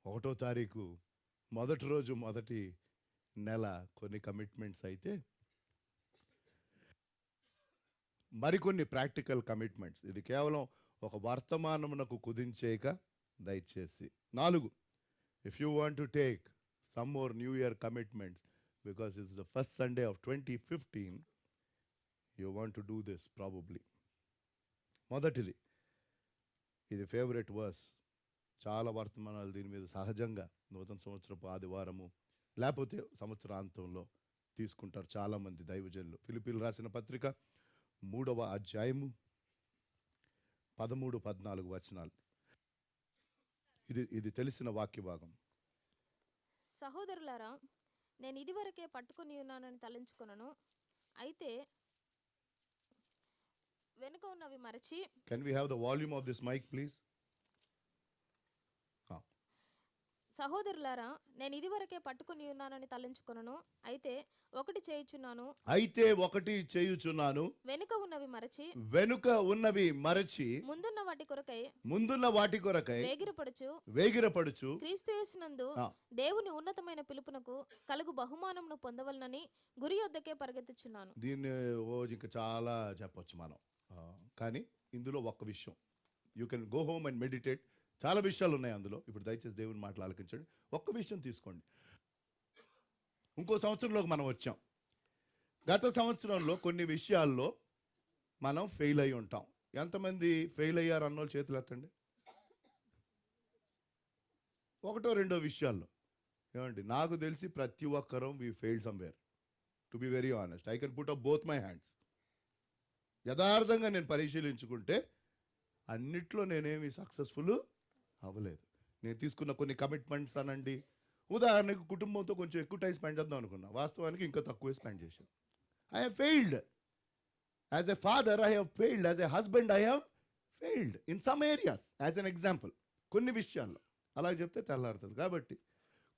1వ తారీఖు మొదటి రోజు మొదటి నెల కొన్ని కమిట్మెంట్స్ అయితే మరికొన్ని ప్రాక్టికల్ కమిట్మెంట్స్. ఇది కేవలం ఒక వర్తమానమునకు కుదించేక దయచేసి 4, if you want to take some more new year commitments because it's the first Sunday off 2015, you want to do this probably. మొదటిది, ఇది ఫేవరెట్ వర్స్, చాలా వర్తమానాలు దీని మీద సహజంగా నూతన సంవత్సరపు ఆదివారము లేకపోతే సంవత్సరాంతంలో తీసుకుంటారు చాలామంది దైవజనులు. ఫిలిప్పీలు రాసిన పత్రిక 3వ అధ్యాయము 13-14 వచనాలు. ఇది తెలిసిన వాక్య భాగం. సహోదరులారా, నేను ఇదివరకే పట్టుకుని ఉన్నానని తలంచుకొనను, అయితే వెనుక ఉన్నవి మరచి. Can we have the volume of this mic please? సహోదరులారా, నేను ఇదివరకే పట్టుకుని ఉన్నానని తలంచుకొనను, అయితే ఒకటి చేయుచున్నాను, వెనుక ఉన్నవి మరచి ముందున్న వాటి కొరకై వేగిరపడుచు క్రీస్తు యేసునందు దేవుని ఉన్నతమైన పిలుపునకు కలుగు బహుమానమును పొందవలనని గురి యొద్దకే పరిగెత్తుచున్నాను. దీన్ని ఇంకా చాలా చెప్పొచ్చు మనం, కానీ ఇందులో ఒక్క విషయం, you can go home and meditate. చాలా విషయాలు ఉన్నాయి అందులో. ఇప్పుడు దయచేసి దేవుని మాటలు ఆలకించండి. ఒక్క విషయం తీసుకోండి. ఇంకో సంవత్సరంలోకి మనం వచ్చాం. గత సంవత్సరంలో కొన్ని విషయాల్లో మనం ఫెయిల్ అయి ఉంటాం. ఎంతమంది ఫెయిల్ అయ్యారు అన్నోళ్ళు చేతులు ఎత్తండి. 1-2 విషయాల్లో ఏమండి, నాకు తెలిసి ప్రతి ఒక్కరం we failed somewhere. To be very honest, I can put up both my hands. యథార్థంగా నేను పరిశీలించుకుంటే అన్నిట్లో నేనేమి సక్సెస్ఫుల్ అవ్వలేదు. నేను తీసుకున్న కొన్ని కమిట్మెంట్స్ అనండి, ఉదాహరణకు కుటుంబంతో కొంచెం ఎక్కువ టైం స్పెండ్ చేద్దాం అనుకున్నా, వాస్తవానికి ఇంకా తక్కువే స్పెండ్ చేశాను. I have failed as a father, I have failed as a husband, I have failed in some areas as an example. కొన్ని విషయాల్లో అలా చెప్తే తెల్లారుతుంది. కాబట్టి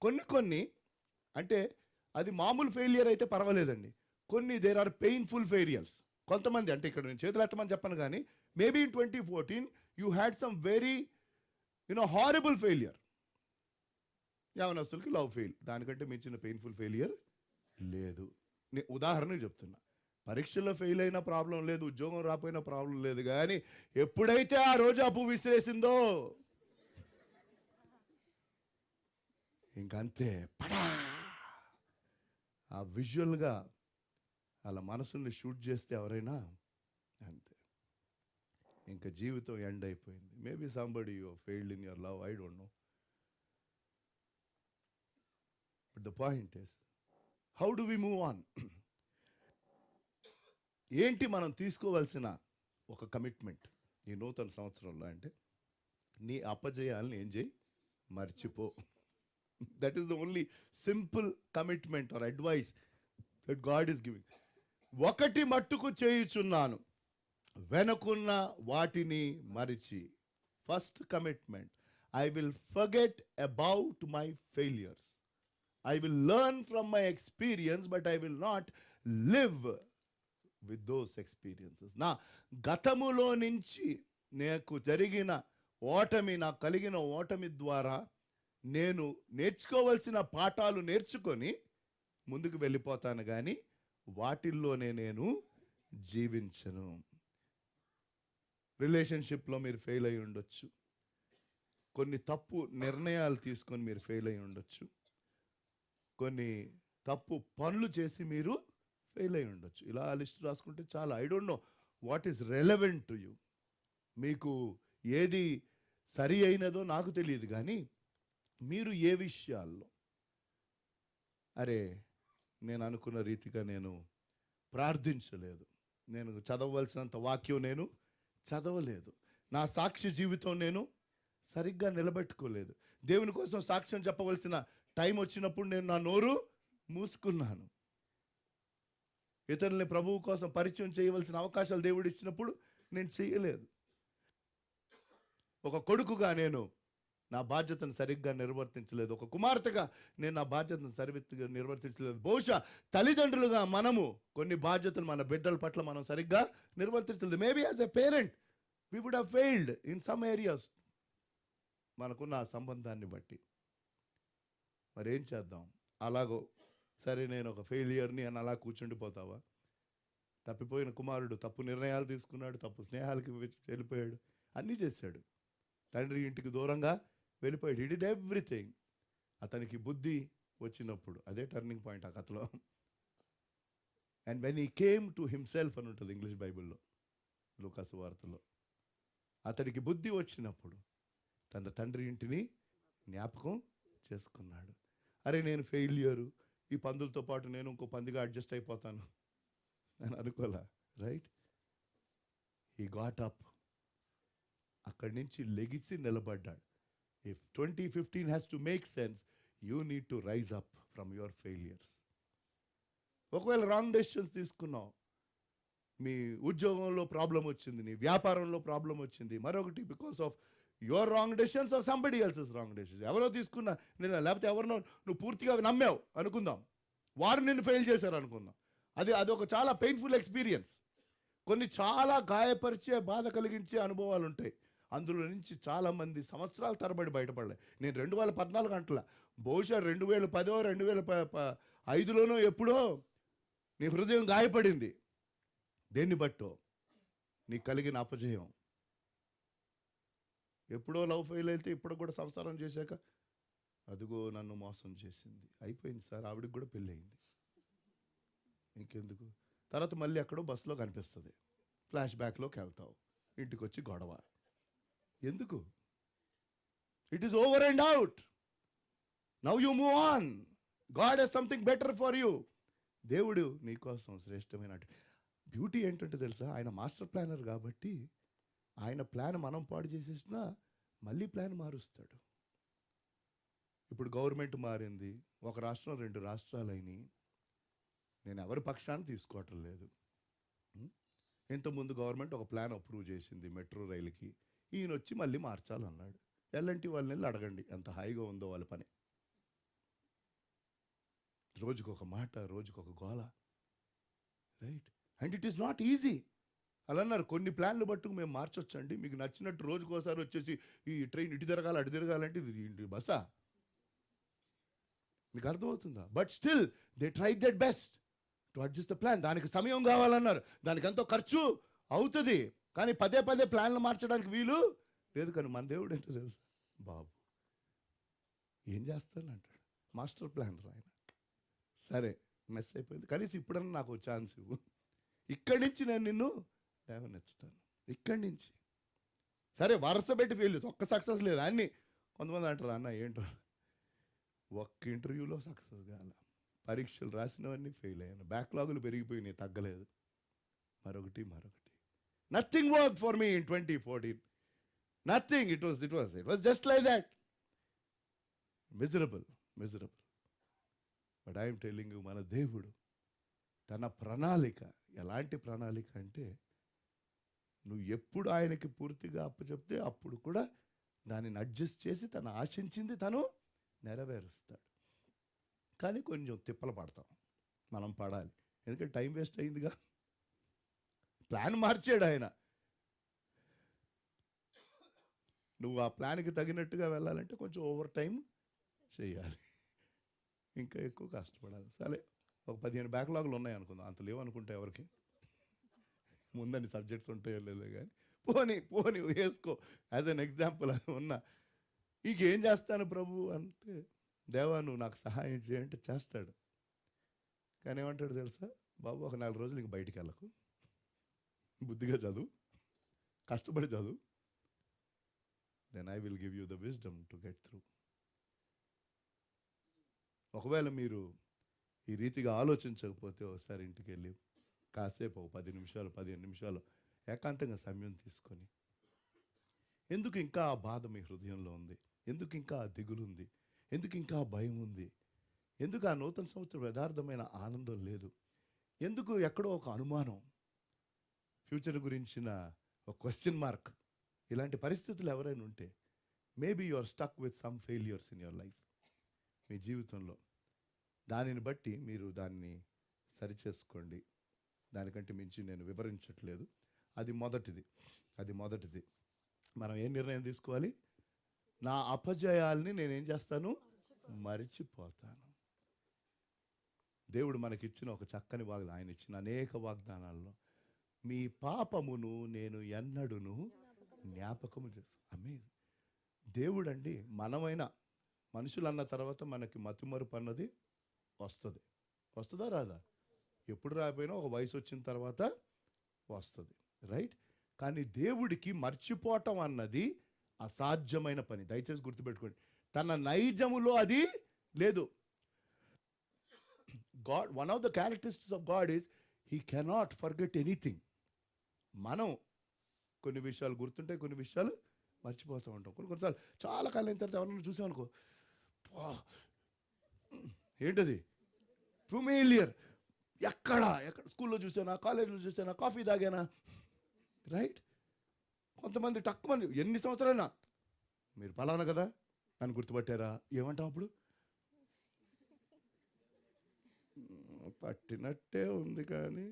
కొన్ని అంటే అది మామూలు ఫెయిలియర్ అయితే పర్వాలేదండి. కొన్ని దేర్ ఆర్ పెయిన్ఫుల్ ఫెయిలియర్స్. కొంతమంది, అంటే ఇక్కడ నేను చేతులు ఎత్తమని చెప్పను, కానీ maybe in 2014 you had some very horrible failure. యవనస్తులకి లవ్ ఫెయిల్, దానికంటే మించిన పెయిన్ఫుల్ ఫెయిలియర్ లేదు. నేను ఉదాహరణకు చెప్తున్నా. పరీక్షల్లో ఫెయిల్ అయినా ప్రాబ్లం లేదు, ఉద్యోగం రాకపోయినా ప్రాబ్లం లేదు, కానీ ఎప్పుడైతే ఆ రోజు అప్పు విసిరేసిందో ఇంకంతే పడా. ఆ విజువల్గా అలా మనసుని షూట్ చేస్తే ఎవరైనా అంతే, ఇంకా జీవితం ఎండ్ అయిపోయింది. Maybe somebody you failed in your love, I don't know. But the point is, how do we move on? ఏంటి మనం తీసుకోవాల్సిన ఒక కమిట్మెంట్ ఈ నూతన సంవత్సరంలో అంటే, నీ అపజయాలను ఏం చేయి, మర్చిపో. That is the only simple commitment or advice that God is giving. ఒకటి మట్టుకు చేయుచున్నాను, వెనుకున్న వాటిని మరిచి. First commitment, I will forget about my failures. I will learn from my experience, but I will not live with those experiences. నా గతములో నుంచి నాకు జరిగిన ఓటమి, నాకు కలిగిన ఓటమి ద్వారా నేను నేర్చుకోవాల్సిన పాఠాలు నేర్చుకొని ముందుకు వెళ్ళిపోతాను, కానీ వాటిల్లోనే నేను జీవించను. రిలేషన్షిప్లో మీరు ఫెయిల్ అయి ఉండొచ్చు, కొన్ని తప్పు నిర్ణయాలు తీసుకొని మీరు ఫెయిల్ అయి ఉండొచ్చు, కొన్ని తప్పు పనులు చేసి మీరు ఫెయిల్ అయి ఉండొచ్చు. ఇలా లిస్ట్ రాసుకుంటే చాలా. I don't know what is relevant to you. మీకు ఏది సరి అయినదో నాకు తెలియదు, కానీ మీరు ఏ విషయాల్లో, అరే నేను అనుకున్న రీతిగా నేను ప్రార్థించలేదు, నేను చదవవలసినంత వాక్యం నేను చదవలేదు, నా సాక్ష్య జీవితం నేను సరిగ్గా నిలబెట్టుకోలేదు, దేవుని కోసం సాక్ష్యం చెప్పవలసిన టైం వచ్చినప్పుడు నేను నా నోరు మూసుకున్నాను, ఇతరుల్ని ప్రభువు కోసం పరిచయం చేయవలసిన అవకాశాలు దేవుడు ఇచ్చినప్పుడు నేను చేయలేదు, ఒక కొడుకుగా నేను నా బాధ్యతను సరిగ్గా నిర్వర్తించలేదు, ఒక కుమార్తెగా నేను నా బాధ్యతను సరిగ్గా నిర్వర్తించలేదు. బహుశా తల్లిదండ్రులుగా మనము కొన్ని బాధ్యతలు మన బిడ్డల పట్ల మనం సరిగ్గా నిర్వర్తించలేదు. Maybe as a parent we would have failed in some areas, మనకున్న ఆ సంబంధాన్ని బట్టి. మరి ఏం చేద్దాం? అలాగో సరే నేను ఒక ఫెయిలియర్ని అని అలా కూర్చుండిపోతావా? తప్పిపోయిన కుమారుడు తప్పు నిర్ణయాలు తీసుకున్నాడు, తప్పు స్నేహాలకి వెళ్ళిపోయాడు, అన్నీ చేశాడు. తండ్రి ఇంటికి దూరంగా వెళ్ళిపోయాడు. హి డిడ్ ఎవ్రీథింగ్. అతనికి బుద్ధి వచ్చినప్పుడు అదే టర్నింగ్ పాయింట్ ఆ కథలో. And when he came to himself అని ఉంటుంది ఇంగ్లీష్ బైబిల్లో, లూకాసు వార్తలో. అతడికి బుద్ధి వచ్చినప్పుడు తన తండ్రి ఇంటిని జ్ఞాపకం చేసుకున్నాడు. అరే నేను ఫెయిల్యూరు, ఈ పందులతో పాటు నేను ఇంకో పందిగా అడ్జస్ట్ అయిపోతాను అని అనుకోలే. రైట్? He got up. అక్కడి నుంచి లెగిసి నిలబడ్డాడు. If 2015 has to make sense, you need to rise up from your failures. ఒకవేళ రాంగ్ డెసిషన్స్ తీసుకున్నావు, మీ ఉద్యోగంలో ప్రాబ్లం వచ్చింది, నీ వ్యాపారంలో ప్రాబ్లం వచ్చింది, మరొకటి because of your wrong decisions or somebody else's wrong decisions. ఎవరో తీసుకున్నా నేను, లేకపోతే ఎవరినో నువ్వు పూర్తిగా నమ్మావు అనుకుందాం, వారు నిన్ను ఫెయిల్ చేశారు అనుకుందాం. అది ఒక చాలా పెయిన్ఫుల్ ఎక్స్పీరియన్స్. కొన్ని చాలా గాయపరిచే, బాధ కలిగించే అనుభవాలు ఉంటాయి. అందులో నుంచి చాలామంది సంవత్సరాల తరబడి బయటపడలే. నేను 2014 గంటల, బహుశా 2010 2005లోనో ఎప్పుడో నీ హృదయం గాయపడింది. దేన్ని బట్టో? నీకు కలిగిన అపజయం. ఎప్పుడో లవ్ ఫెయిల్ అయితే ఇప్పుడు కూడా సంసారం చేశాక అదిగో నన్ను మోసం చేసింది, అయిపోయింది సార్, ఆవిడకి కూడా పెళ్ళి అయింది, ఇంకెందుకు? తర్వాత మళ్ళీ ఎక్కడో బస్సులో కనిపిస్తుంది, ఫ్లాష్ బ్యాక్లోకి వెళ్తావు, ఇంటికి వచ్చి గొడవ. ఎందుకు? It is over and out. Now you move on. God has something better for you. దేవుడు నీకోసం శ్రేష్టమైన బ్యూటీ ఏంటంటే తెలుసా, ఆయన మాస్టర్ ప్లానర్ కాబట్టి ఆయన ప్లాన్ మనం పాడు చేసేసినా మళ్ళీ ప్లాన్ మారుస్తాడు. ఇప్పుడు గవర్నమెంట్ మారింది, ఒక రాష్ట్రం 2 రాష్ట్రాలు అయినాయి. నేను ఎవరి పక్షాన్ని తీసుకోవటం లేదు. ఇంతకుముందు గవర్నమెంట్ ఒక ప్లాన్ అప్రూవ్ చేసింది మెట్రో రైలుకి, ఈయన వచ్చి మళ్ళీ మార్చాలన్నాడు. ఎల్ఎన్టీ వాళ్ళని వెళ్ళి అడగండి ఎంత హాయిగా ఉందో వాళ్ళ పని. రోజుకొక మాట, రోజుకొక గోల. Right? And it is not easy. అలా అన్నారు, కొన్ని ప్లాన్లు బట్టుకు మేము మార్చొచ్చండి, మీకు నచ్చినట్టు రోజుకోసారి వచ్చేసి ఈ ట్రైన్ ఇటు తిరగాలి అటు తిరగాలంటే ఇది బస్సా? మీకు అర్థమవుతుందా? But still they tried that best to adjust the plan. దానికి సమయం కావాలన్నారు, దానికి ఎంతో ఖర్చు అవుతుంది, కానీ పదే పదే ప్లాన్లు మార్చడానికి వీలు లేదు. కానీ మన దేవుడు ఏంటో తెలుసు, బాబు ఏం చేస్తానంటాడు, మాస్టర్ ప్లానర్ ఆయన. సరే మెస్ అయిపోయింది, కనీసం ఇప్పుడన్నా నాకు ఛాన్స్ ఇవ్వు, ఇక్కడి నుంచి నేను నిన్ను లేవనెత్తుతాను, ఇక్కడి నుంచి. సరే వరుస పెట్టి ఫెయిల్, ఒక్క సక్సెస్ లేదు అన్నీ. కొంతమంది అంటారు, అన్న ఏంటో ఒక్క ఇంటర్వ్యూలో సక్సెస్ కాల, పరీక్షలు రాసినవన్నీ ఫెయిల్ అయ్యాను, బ్యాక్లాగులు పెరిగిపోయినాయి, తగ్గలేదు, మరొకటి. Nothing work for me in 2014. Nothing. It was just like that. Miserable. But I'm telling you, మన దేవుడు తన ప్రణాళిక ఎలాంటి ప్రణాళిక అంటే, నువ్వు ఎప్పుడు ఆయనకి పూర్తిగా అప్పచెప్తే అప్పుడు కూడా దానిని అడ్జస్ట్ చేసి తను ఆశించింది తను నెరవేరుస్తాడు. కానీ కొంచెం తిప్పలు పడతాం, మనం పడాలి, ఎందుకంటే టైం వేస్ట్ అయిందిగా. ప్లాన్ మార్చాడు ఆయన, నువ్వు ఆ ప్లాన్కి తగినట్టుగా వెళ్ళాలంటే కొంచెం ఓవర్ టైం చేయాలి, ఇంకా ఎక్కువ కష్టపడాలి. సరే ఒక 15 బ్యాక్లాగులు ఉన్నాయి అనుకుందాం, అంత లేవు అనుకుంటే ఎవరికి ముందని సబ్జెక్ట్స్ ఉంటాయో లేదో కానీ పోనీ వేసుకో యాజ్ అన్ ఎగ్జాంపుల్. అది ఉన్నా ఇంకేం చేస్తాను ప్రభు అంటే, దేవా నువ్వు నాకు సహాయం చేయంటే చేస్తాడు. కానీ ఏమంటాడు తెలుసా, బాబు ఒక 4 రోజులు ఇంక బయటికి వెళ్ళకు, బుద్ధిగా చదువు, కష్టపడి చదువు, then I will give you the wisdom to get through. ఒకవేళ మీరు ఈ రీతిగా ఆలోచించకపోతే ఒకసారి ఇంటికి వెళ్ళి కాసేపు 10 నిమిషాలు 15 నిమిషాలు ఏకాంతంగా సమయం తీసుకొని, ఎందుకు ఇంకా ఆ బాధ మీ హృదయంలో ఉంది, ఎందుకు ఇంకా ఆ దిగులు ఉంది, ఎందుకు ఇంకా ఆ భయం ఉంది, ఎందుకు ఆ నూతన సంవత్సరం యథార్థమైన ఆనందం లేదు, ఎందుకు ఎక్కడో ఒక అనుమానం, ఫ్యూచర్ గురించిన ఒక క్వశ్చన్ మార్క్, ఇలాంటి పరిస్థితులు ఎవరైనా ఉంటే, maybe you are stuck with some failures in your life. మీ జీవితంలో దానిని బట్టి మీరు దాన్ని సరిచేసుకోండి. దానికంటే మించి నేను వివరించట్లేదు. అది మొదటిది. మనం ఏ నిర్ణయం తీసుకోవాలి, నా అపజయాల్ని నేనేం చేస్తాను, మరిచిపోతాను. దేవుడు మనకిచ్చిన ఒక చక్కని ఆయన ఇచ్చిన అనేక వాగ్దానాల్లో మీ పాపమును నేను ఎన్నడును జ్ఞాపకము చేస్తాను. అమేజింగ్. దేవుడు అండి, మనమైనా మనుషులు అన్న తర్వాత మనకి మతిమరుపు అన్నది వస్తుందా రాదా? ఎప్పుడు రాకపోయినా ఒక వయసు వచ్చిన తర్వాత వస్తుంది, రైట్? కానీ దేవుడికి మర్చిపోవటం అన్నది అసాధ్యమైన పని. దయచేసి గుర్తుపెట్టుకోండి, తన నైజములో అది లేదు. God, one of the characteristics of God is he cannot forget anything. మనం కొన్ని విషయాలు గుర్తుంటాయి, కొన్ని విషయాలు మర్చిపోతూ ఉంటాం. కొన్నిసార్లు చాలా కాలం అయిన తర్వాత ఎవరన్నా చూసామనుకో, ఏంటది ఫెమిలియర్, ఎక్కడ స్కూల్లో చూసానా, కాలేజీలో చూసానా, కాఫీ తాగానా, రైట్? కొంతమంది తక్కువ, ఎన్ని సంవత్సరాలైనా మీరు పలానా కదా నన్ను గుర్తుపట్టారా ఏమంటాం అప్పుడు? పట్టినట్టే ఉంది, కానీ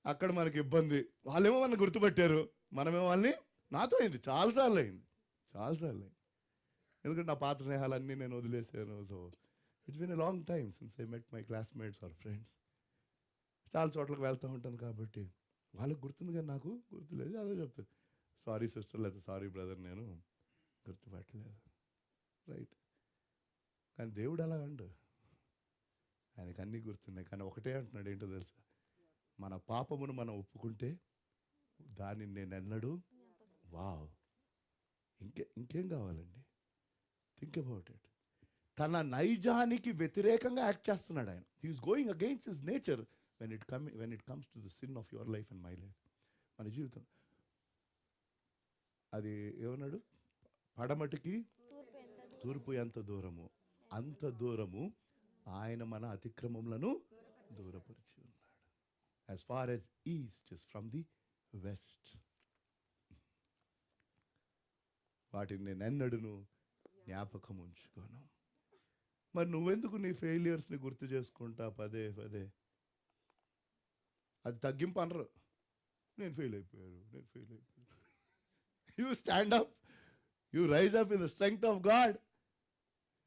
అక్కడ మనకి ఇబ్బంది. వాళ్ళేమో మనల్ని గుర్తుపట్టారు, మనమేమో వాళ్ళని, నాతో అయింది చాలాసార్లు అయింది. ఎందుకంటే నా పాత స్నేహాలన్నీ నేను వదిలేసాను. So it's been a long time since I met my classmates or friends. చాలా చోట్లకు వెళ్తూ ఉంటాను కాబట్టి వాళ్ళకి గుర్తుంది, కానీ నాకు గుర్తులేదు. అదే చెప్తాను, సారీ సిస్టర్ లేదా సారీ బ్రదర్, నేను గుర్తుపట్టలేదు, రైట్? కానీ దేవుడు అలా అండు, ఆయనకు అన్నీ గుర్తున్నాయి. కానీ ఒకటే అంటున్నాడు, ఏంటో తెలుసా? మన పాపమును మనం ఒప్పుకుంటే దాన్ని నేను ఎన్నడూ, వావ్, ఇంకేం కావాలండి? Think about it. తన నైజానికి వ్యతిరేకంగా యాక్ట్ చేస్తున్నాడు ఆయన. He is going against his nature when it comes to the sin of your life and my life. మన జీవితం అది ఏమన్నాడు? పడమటికి తూర్పు ఎంత దూరము, అంత దూరము ఆయన మన అతిక్రమములను దూరపరిచి ఉన్నాడు. As far as east is from the west. వాటిని నేను ఎన్నడూను జ్ఞాపకం ఉంచుకోను. మరి నువ్వెందుకు నీ ఫెయిలియర్స్ని గుర్తు చేసుకుంటా పదే? అది తగ్గింపు అనరు. నేను ఫెయిల్ అయిపోయాను. You stand up, you rise up in the strength of God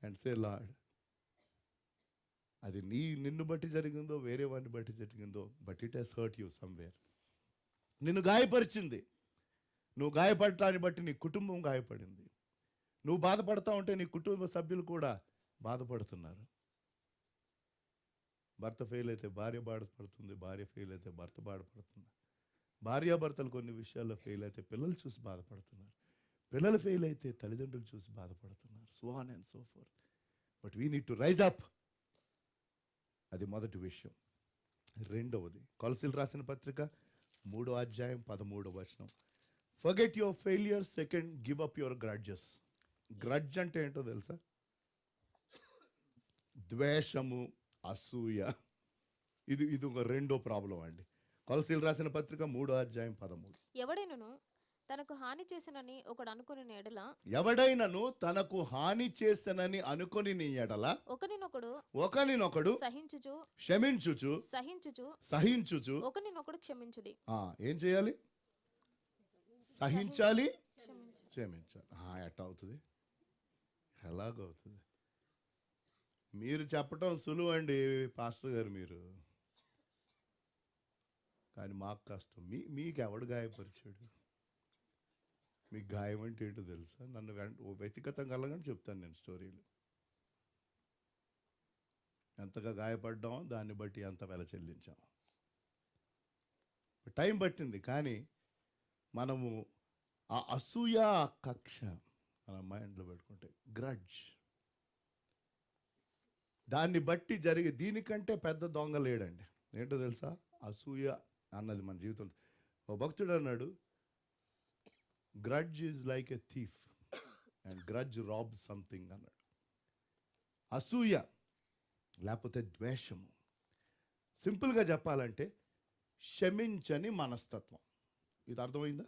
and say Lord, అది నిన్ను బట్టి జరిగిందో వేరే వాడిని బట్టి జరిగిందో, but it has hurt you somewhere. నిన్ను గాయపరిచింది. నువ్వు గాయపడటాన్ని బట్టి నీ కుటుంబం గాయపడింది. నువ్వు బాధపడతా ఉంటే నీ కుటుంబ సభ్యులు కూడా బాధపడుతున్నారు. భర్త ఫెయిల్ అయితే భార్య బాధపడుతుంది, భార్య ఫెయిల్ అయితే భర్త బాధపడుతుంది. భార్యాభర్తలు కొన్ని విషయాల్లో ఫెయిల్ అయితే పిల్లలు చూసి బాధపడుతున్నారు. పిల్లలు ఫెయిల్ అయితే తల్లిదండ్రులు చూసి బాధపడుతున్నారు. So on and so forth. But we need to rise up. అది మొదటి విషయం. రెండవది, కొలసీలు రాసిన పత్రిక 3వ అధ్యాయం 13వ వచనం. Forget your failure. Second, give up your grudges. Grudge అంటే ఏంటో తెలుసా? ద్వేషము, అసూయ. ఇది ఒక రెండో ప్రాబ్లం అండి. కొలసీలు రాసిన పత్రిక 3వ అధ్యాయం 13. ఎవడైనను తనకు హాని చేసినని ఒకడు అనుకుని ఎడల, ఎవడైనను తనకు హాని చేసనని అనుకొని ఎడల ఒకనినొకడు సహించుచు సహించుచు ఒకనినొకడు క్షమించుడి. ఏం చేయాలి? సహించాలి, క్షమించాలి. ఎట్లా అవుతుంది? ఎలాగవుతుంది? మీరు చెప్పటం సులువు అండి పాస్టర్ గారు, మీరు. కానీ మాకు కష్టం. మీకు ఎవడు గాయపరిచాడు? మీకు గాయం అంటే ఏంటో తెలుసా? నన్ను వ్యక్తిగతంగా కలగని చెప్తాను నేను స్టోరీలు. ఎంతగా గాయపడ్డామో దాన్ని బట్టి ఎంత వెల చెల్లించాము. టైం పట్టింది, కానీ మనము ఆ అసూయ, కక్ష మన మైండ్లో పెట్టుకుంటే, గ్రడ్జ్, దాన్ని బట్టి జరిగే దీనికంటే పెద్ద దొంగ లేడండి. ఏంటో తెలుసా? అసూయ అన్నది మన జీవితం. ఒక భక్తుడు అన్నాడు, grudge is like a thief and grudge robs something అన్నాడు. అసూయ లేకపోతే ద్వేషము, సింపుల్గా చెప్పాలంటే క్షమించని మనస్తత్వం. ఇది అర్థమైందా?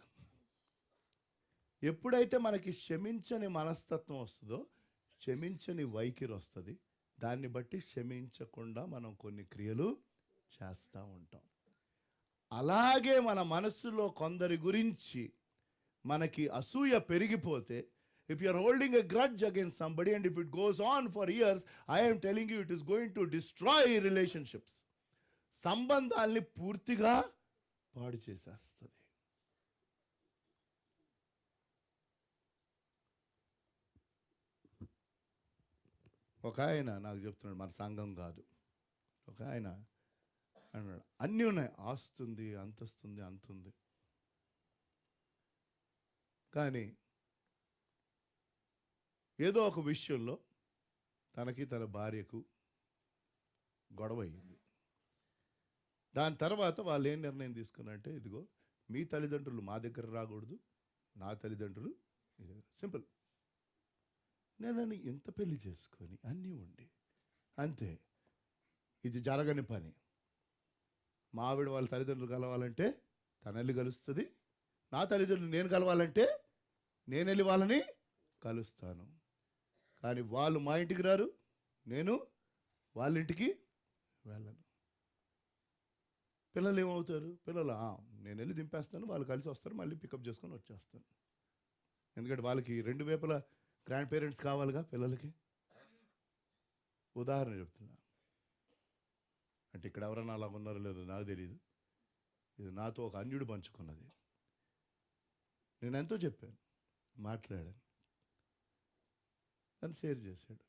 ఎప్పుడైతే మనకి క్షమించని మనస్తత్వం వస్తుందో క్షమించని వైఖరి వస్తుంది. దాన్ని బట్టి క్షమించకుండా మనం కొన్ని క్రియలు చేస్తూ ఉంటాం. అలాగే మన మనస్సులో కొందరి గురించి మనకి అసూయ పెరిగిపోతే If you are holding a grudge against somebody and if it goes on for years, I am telling you, it is going to destroy relationships. సంబంధాల్ని పూర్తిగా పాడు చేసేస్తుంది. ఒక ఆయన నాకు చెప్తున్నాడు, మన సంఘం కాదు, ఒక ఆయన అన్నాడు, అన్నీ ఉన్నాయి, ఆస్తుంది, అంతస్తుంది, అంతుంది, కానీ ఏదో ఒక విషయంలో తనకి తన భార్యకు గొడవ అయింది. దాని తర్వాత వాళ్ళు ఏం నిర్ణయం తీసుకున్నారంటే, ఇదిగో మీ తల్లిదండ్రులు మా దగ్గర రాకూడదు, నా తల్లిదండ్రులు మీ దగ్గర. సింపుల్. నేను ఇంత పెళ్లి చేసుకొని అన్నీ ఉండి అంతే, ఇది జరగని పని. మా ఆవిడ వాళ్ళ తల్లిదండ్రులు కలవాలంటే తన వెళ్ళి కలుస్తుంది, నా తల్లిదండ్రులు నేను కలవాలంటే నేను వెళ్ళి వాళ్ళని కలుస్తాను. కానీ వాళ్ళు మా ఇంటికి రారు, నేను వాళ్ళ ఇంటికి వెళ్ళను. పిల్లలు ఏమవుతారు? పిల్లలు నేను వెళ్ళి దింపేస్తాను, వాళ్ళు కలిసి వస్తారు, మళ్ళీ పికప్ చేసుకొని వచ్చేస్తాను. ఎందుకంటే వాళ్ళకి రెండు వైపుల గ్రాండ్ పేరెంట్స్ కావాలిగా పిల్లలకి. ఉదాహరణ చెప్తున్నా, అంటే ఇక్కడ ఎవరన్నా అలా ఉన్నారో లేదో నాకు తెలియదు, ఇది నాతో ఒక అన్యుడు పంచుకున్నది. నేను ఎంతో చెప్పాను, మాట్లాడాను, నన్ను షేర్ చేశాడు,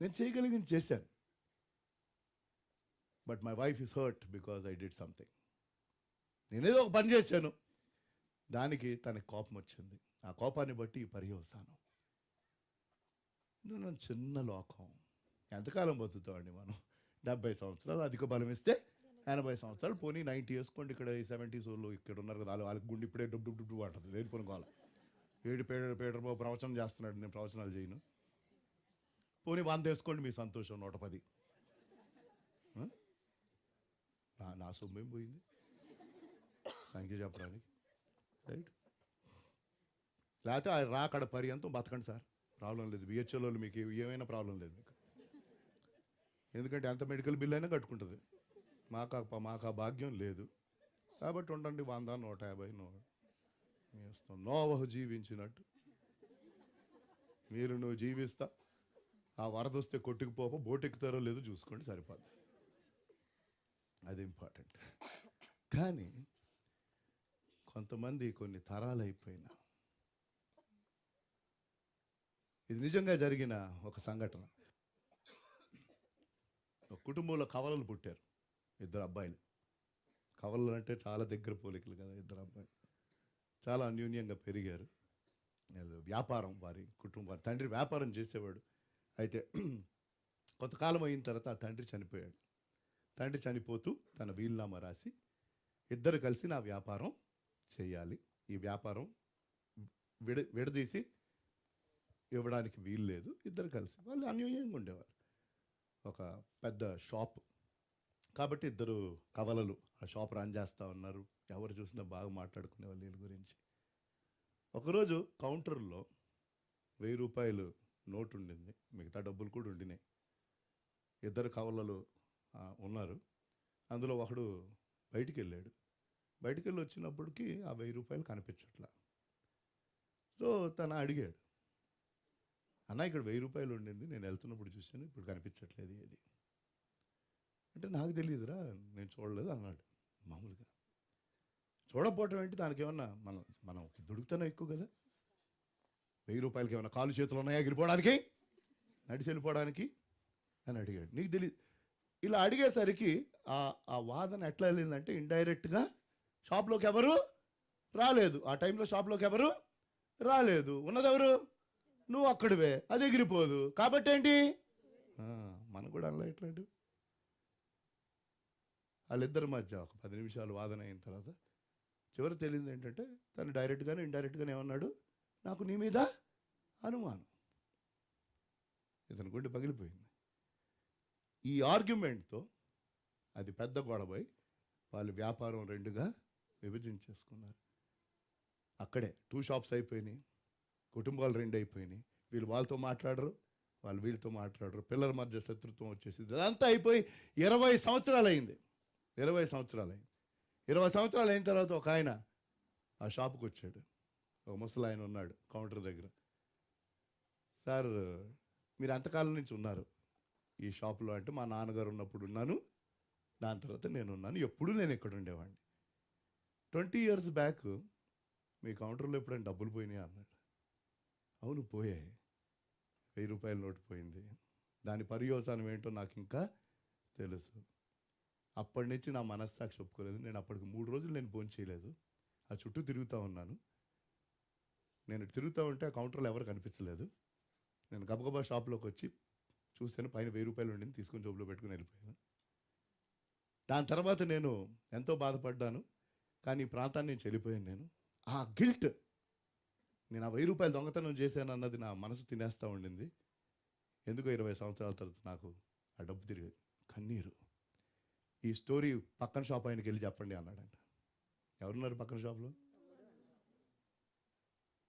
నేను చేయగలిగింది చేశాను. But my wife is hurt because I did something. నేనేదో ఒక పని చేశాను, దానికి తనకి కోపం వచ్చింది. ఆ కోపాన్ని బట్టి ఈ పర్యవసానం. నన్ను చిన్న లోకం, ఎంతకాలం బతుకుతామండి మనం? 70 సంవత్సరాలు, అధిక బలం ఇస్తే 80 సంవత్సరాలు, పోనీ 90 వేసుకోండి. ఇక్కడ 70s వాళ్ళు ఇక్కడ ఉన్నారు కదా, వాళ్ళకి గుండె ఇప్పుడే డుబ్ డుబ్ డుబ్ అంటుంది, లేనిపోనుకోవాలి. పేటర్ బాబు ప్రవచనం చేస్తున్నాడు, నేను ప్రవచనాలు చేయను. పోనీ 100 వేసుకోండి, మీ సంతోషం 110. నా సొమ్మేం పోయింది సంఖ్య చెప్పడానికి, రైట్? లేకపోతే ఆ రాకడ పర్యంతం బతకండి సార్, ప్రాబ్లం లేదు. బిహెచ్ఎల్ వాళ్ళు మీకు ఏమైనా ప్రాబ్లం లేదు మీకు, ఎందుకంటే ఎంత మెడికల్ బిల్ అయినా కట్టుకుంటుంది. మాకు ఆ భాగ్యం లేదు. కాబట్టి ఉండండి, 100, 150 వేస్తాం. నోవహు జీవించినట్టు మీరు నువ్వు జీవిస్తా, ఆ వరద వస్తే కొట్టుకుపోక బోట్ ఎక్కుతారో లేదో చూసుకోండి, సరిపోద్ది. అది ఇంపార్టెంట్. కానీ కొంతమంది కొన్ని తరాలు అయిపోయినా, ఇది నిజంగా జరిగిన ఒక సంఘటన. ఒక కుటుంబంలో కవలలు పుట్టారు, 2 అబ్బాయిలు. కవలలు అంటే చాలా దగ్గర పోలికలు కదా, 2 అబ్బాయిలు చాలా అన్యోన్యంగా పెరిగారు. వ్యాపారం, వారి కుటుంబం, తండ్రి వ్యాపారం చేసేవాడు. అయితే కొంతకాలం అయిన తర్వాత ఆ తండ్రి చనిపోయాడు. తండ్రి చనిపోతూ తన వీలునామా రాసి, ఇద్దరు కలిసి నా వ్యాపారం చేయాలి, ఈ వ్యాపారం విడదీసి ఇవ్వడానికి వీలు లేదు, ఇద్దరు కలిసి. వాళ్ళు అన్యోన్యంగా ఉండేవారు. ఒక పెద్ద షాప్ కాబట్టి ఇద్దరు కవలలు ఆ షాప్ రన్ చేస్తూ ఉన్నారు. ఎవరు చూసినా బాగా మాట్లాడుకునేవాళ్ళు వీళ్ళ గురించి. ఒకరోజు కౌంటర్లో 1000 రూపాయలు నోటు ఉండింది, మిగతా డబ్బులు కూడా ఉండినాయి. ఇద్దరు కవలలు ఉన్నారు. అందులో ఒకడు బయటికి వెళ్ళాడు. బయటికి వెళ్ళి వచ్చినప్పటికీ ఆ 1000 రూపాయలు కనిపించట్లా. సో తను అడిగాడు, అన్న ఇక్కడ 1000 రూపాయలు ఉండింది, నేను వెళ్తున్నప్పుడు చూశాను, ఇప్పుడు కనిపించట్లేదు ఏది అంటే. నాకు తెలియదురా, నేను చూడలేదు అన్నాడు. మామూలుగా చూడకపోవటం ఏంటి, దానికి ఏమన్నా మనం దుడుకుతానే ఎక్కువ కదా. 1000 రూపాయలకి ఏమన్నా కాలు చేతులు ఉన్నాయా వెళ్ళిపోవడానికి, నడిచి వెళ్ళిపోవడానికి అని అడిగాడు. నీకు తెలియదు. ఇలా అడిగేసరికి ఆ వాదన ఎట్లా వెళ్ళిందంటే, ఇండైరెక్ట్గా షాప్లోకి ఎవరు రాలేదు, ఆ టైంలో షాప్లోకి ఎవరు రాలేదు, ఉన్నదెవరు, నువ్వు అక్కడివే, అది ఎగిరిపోదు. కాబట్టి ఏంటి, మనకు కూడా అలా ఎట్లాంటివి. వాళ్ళిద్దరి మధ్య ఒక 10 నిమిషాలు వాదన అయిన తర్వాత చివరి తెలియదు ఏంటంటే, తను డైరెక్ట్గానే ఇండైరెక్ట్గానే ఏమన్నాడు, నాకు నీ మీద అనుమానం. ఇతని గుండె పగిలిపోయింది. ఈ ఆర్గ్యుమెంట్తో అది పెద్ద గొడవై వాళ్ళు వ్యాపారం 2గా విభజించేసుకున్నారు. అక్కడే 2 షాప్స్ అయిపోయినాయి, కుటుంబాలు 2 అయిపోయినాయి. వీళ్ళు వాళ్ళతో మాట్లాడరు, వాళ్ళు వీళ్ళతో మాట్లాడరు, పిల్లల మధ్య శత్రుత్వం వచ్చేసింది. అదంతా అయిపోయి 20 సంవత్సరాలు అయింది. 20 సంవత్సరాలు అయింది. 20 సంవత్సరాలు అయిన తర్వాత ఒక ఆయన ఆ షాపుకి వచ్చాడు. ఒక ముసలి ఆయన ఉన్నాడు కౌంటర్ దగ్గర. సార్ మీరు ఎంతకాలం నుంచి ఉన్నారు ఈ షాప్లో అంటే, మా నాన్నగారు ఉన్నప్పుడు ఉన్నాను, దాని తర్వాత నేను ఉన్నాను, ఎప్పుడు నేను ఇక్కడ ఉండేవాడిని. 20 years బ్యాక్ మీ కౌంటర్లో ఎప్పుడైనా డబ్బులు పోయినాయి అన్నాడు. అవును పోయాయి, 1000 రూపాయల నోటు పోయింది. దాని పర్యవసానం ఏంటో నాకు ఇంకా తెలుసు. అప్పటి నుంచి నా మనస్సాక్షి ఒప్పుకోలేదు. నేను అప్పటికి 3 రోజులు నేను భోజనం చేయలేదు. ఆ చుట్టూ తిరుగుతూ ఉన్నాను. నేను తిరుగుతూ ఉంటే ఆ కౌంటర్లో ఎవరు కనిపించలేదు. నేను గబగబా షాప్లోకి వచ్చి చూశాను, పైన 1000 రూపాయలు ఉండింది, తీసుకొని జోబులో పెట్టుకుని వెళ్ళిపోయాను. దాని తర్వాత నేను ఎంతో బాధపడ్డాను. కానీ ఈ ప్రాంతాన్ని నేను చెల్లిపోయాను. నేను ఆ గిల్ట్, నేను ఆ 1000 రూపాయలు దొంగతనం చేశాను అన్నది నా మనసు తినేస్తూ ఉండింది. ఎందుకో 20 సంవత్సరాల తర్వాత నాకు ఆ డబ్బు తిరిగి కన్నీరు. ఈ స్టోరీ పక్కన షాప్ ఆయనకి వెళ్ళి చెప్పండి అన్నాడంట. ఎవరున్నారు పక్కన షాప్లో?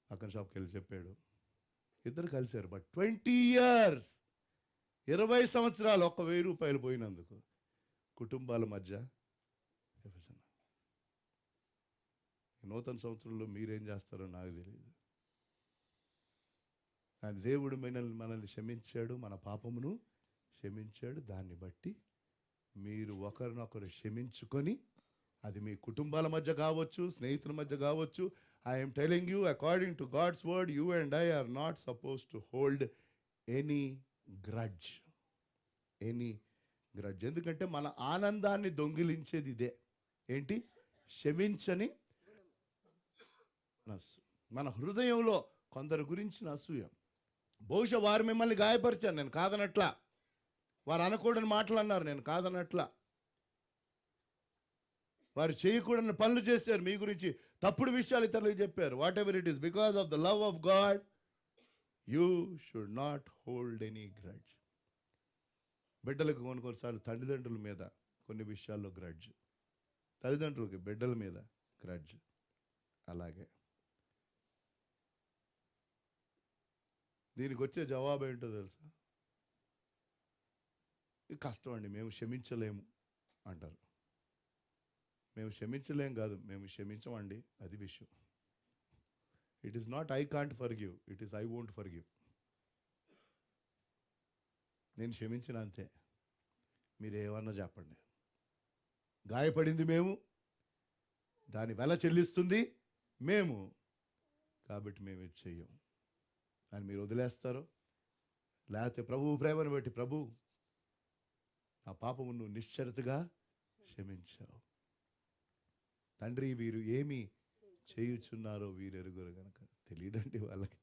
పక్కన షాప్కి వెళ్ళి చెప్పాడు. ఇద్దరు కలిశారు. బట్ 20 years, 20 సంవత్సరాలు ఒక్క 1000 రూపాయలు పోయినందుకు కుటుంబాల మధ్య విభజన. ఈ నూతన సంవత్సరంలో మీరేం చేస్తారో నాకు తెలియదు. కానీ దేవుడు మనల్ని క్షమించాడు, మన పాపమును క్షమించాడు. దాన్ని బట్టి మీరు ఒకరినొకరు క్షమించుకొని, అది మీ కుటుంబాల మధ్య కావచ్చు, స్నేహితుల మధ్య కావచ్చు. I'm telling you, according to God's word, you and I are not suppose to hold any grudge. ఎందుకంటే మన ఆనందాన్ని దొంగిలించేది ఇదే. ఏంటి? క్షమించని మనస్సు. మన హృదయంలో కొందరు గురించిన అసూయ. బహుశా వారు మిమ్మల్ని గాయపరిచారు, నేను కాదనట్లా. వారు అనకూడని మాటలు అన్నారు, నేను కాదనట్లా. వారు చేయకూడని పనులు చేశారు, మీ గురించి తప్పుడు విషయాలు ఇతరులకు చెప్పారు. What ever it is, because of the love of God you should not hold any grudge. బిడ్డలకు కొన్నిసార్లు తల్లిదండ్రుల మీద కొన్ని విషయాల్లో గ్రడ్జ్, తల్లిదండ్రులకి బిడ్డల మీద గ్రడ్జ్. అలాగే దీనికి వచ్చే జవాబు ఏంటో తెలుసా? ఇది కష్టం అండి, మేము క్షమించలేము అంటారు. మేము క్షమించలేం కాదు, మేము క్షమించమండి, అది విషయం. It is not I can't forgive, it is I won't forgive. నేను క్షమించిన అంతే, మీరు ఏమన్నా చెప్పండి. గాయపడింది మేము, దాని వెల చెల్లిస్తుంది మేము, కాబట్టి మేము ఇది చెయ్యం అని మీరు వదిలేస్తారు. లేకపోతే ప్రభువు ప్రేమను బట్టి, ప్రభు నా పాపము నువ్వు నిశ్చరితగా క్షమించావు తండ్రి, వీరు ఏమి చేయుచున్నారో వీరు ఎరుగురు కనుక. తెలియదండి వాళ్ళకి.